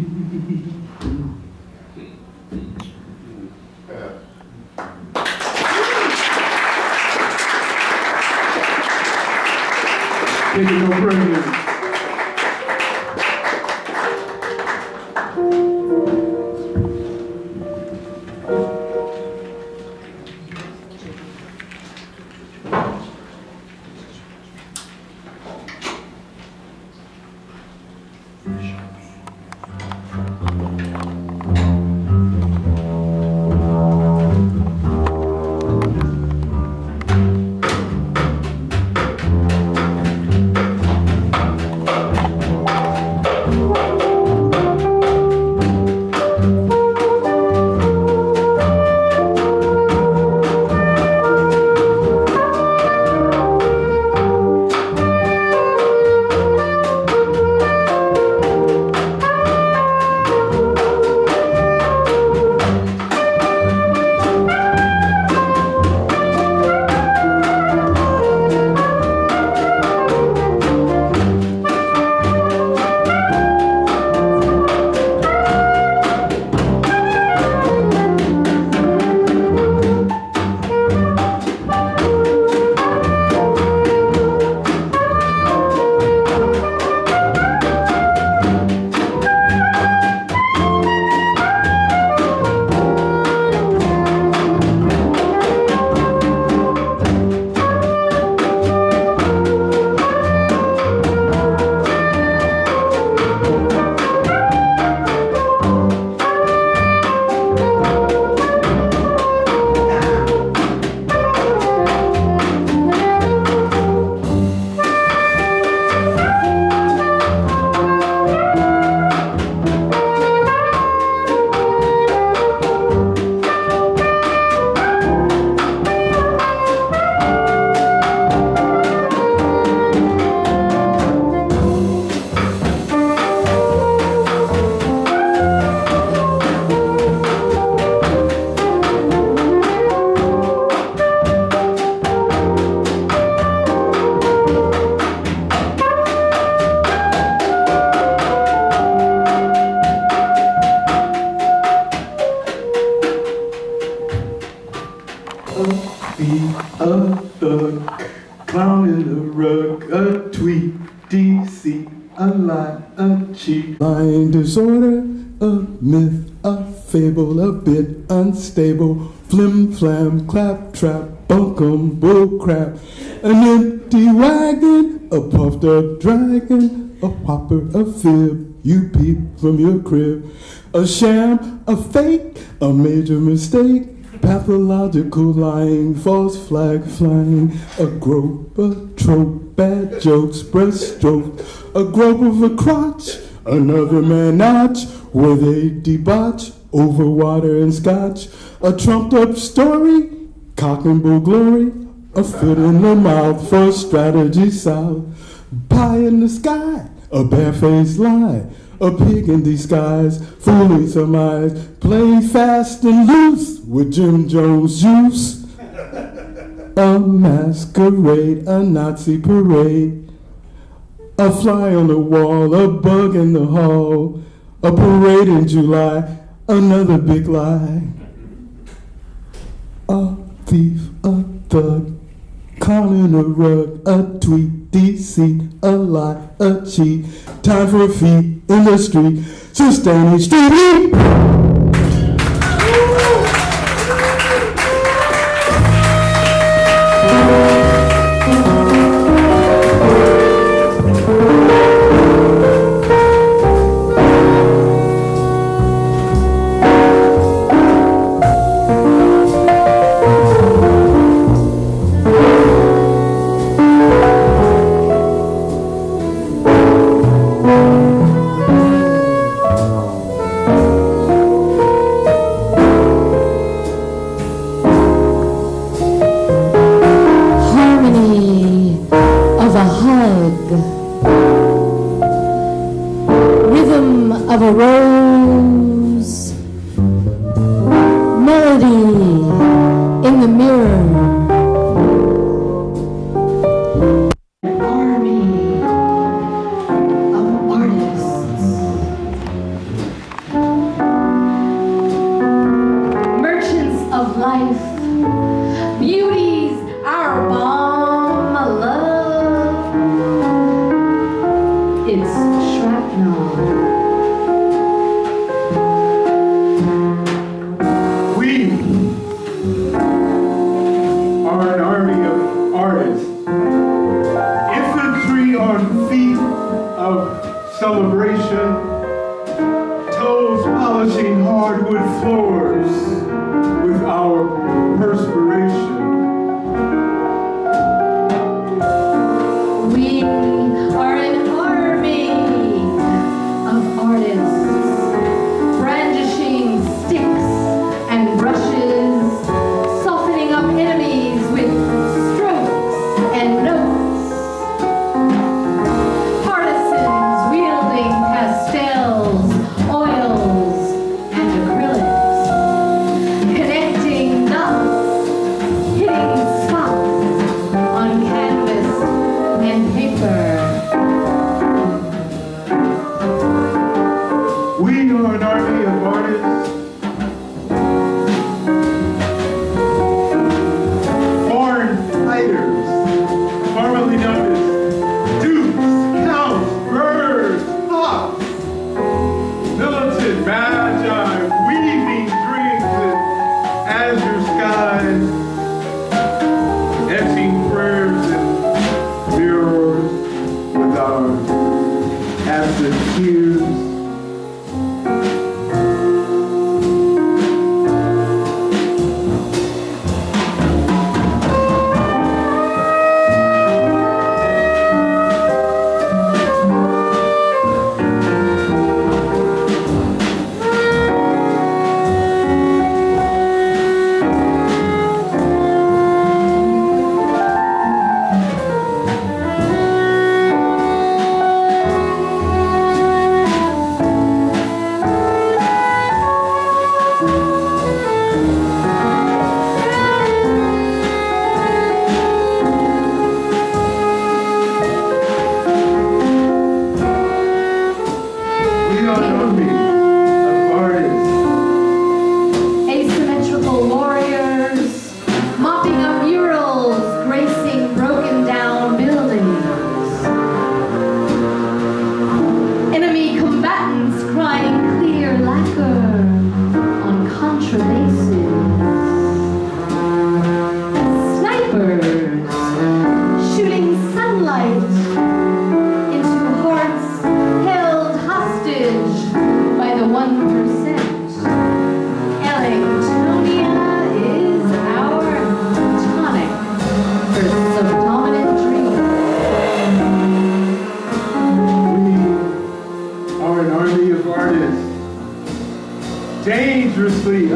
Taking no prisoners. thief, a thug, clown in a rug, a tweet, deceit, a lie, a cheat. Lying disorder, a myth, a fable, a bit unstable, flim flam, clap trap, bunkum, bull crap, an empty wagon, a puffed up dragon, a whopper, a fib, you peep from your crib, a sham, a fake, a major mistake, pathological lying, false flag flying, a grope, a trope, bad jokes, breaststroke, a grope of a crotch, another man notch, where they debauch over water and scotch, a trumped up story, cock and bull glory, a foot in the mouth for strategy south, pie in the sky, a barefaced lie, a pig in disguise, fooling some eyes, playing fast and loose with Jim Jones juice. A masquerade, a Nazi parade, a fly on the wall, a bug in the hall, a parade in July, another big lie. A thief, a thug, clown in a rug, a tweet, deceit, a lie, a cheat, time for a feet in the street, sustaining street.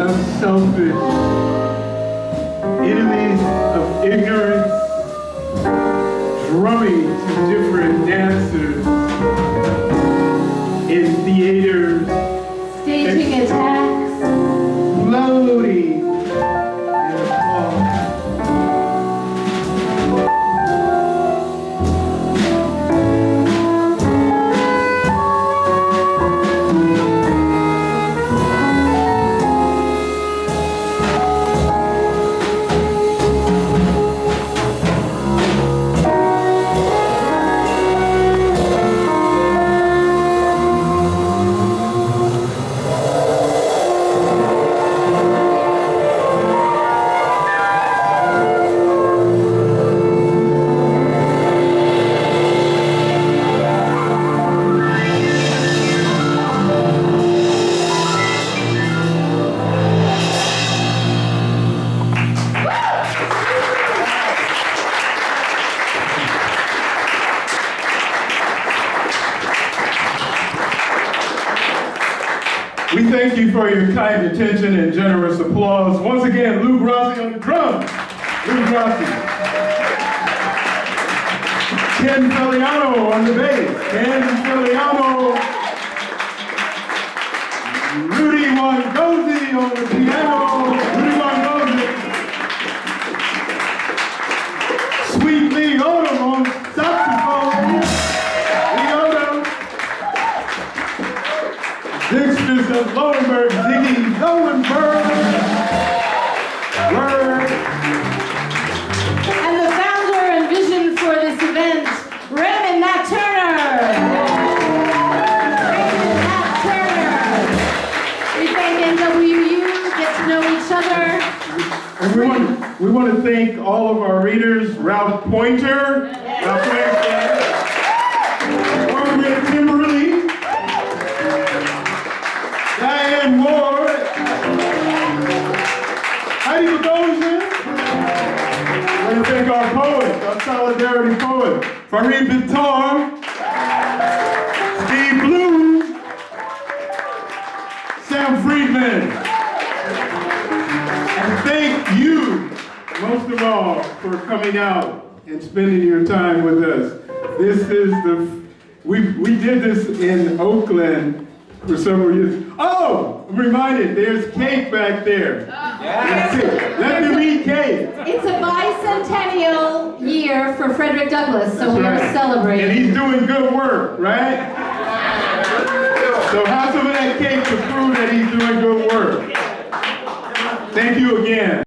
unselfish, enemies of ignorance, drumming to different dancers in theaters, Staging attacks. floating in the fog. We thank you for your kind attention and generous applause. Once again, Lou Grassi on the drums. Lou Grassi. Ken Feliano on the bass. Ken Feliano. Rudy Wangozi on the piano. Rudy Wangozi. Sweet Lee Odom on saxophone. Lee Odom. Dixters of Lowenberg, Ziggy Lowenberg. Word. And the founder and vision for this event, Raymond Nat Turner. Raymond Nat Turner. We thank NWU, get to know each other. And we want to thank all of our readers, Ralph Pointer, Margaret Kimberly, Diane Ward, Heidi Bogosian. I want to thank our poets, our solidarity poet, Farid Bittar, Steve Blue, Sam Friedman. And thank you, most of all, for coming out and spending your time with us. This is we did this in Oakland for several years. Oh, I'm reminded, there's cake back there. Let them eat cake. It's a bicentennial year for Frederick Douglass, so we are celebrating. And he's doing good work, right? So have some of that cake to prove that he's doing good work. Thank you again.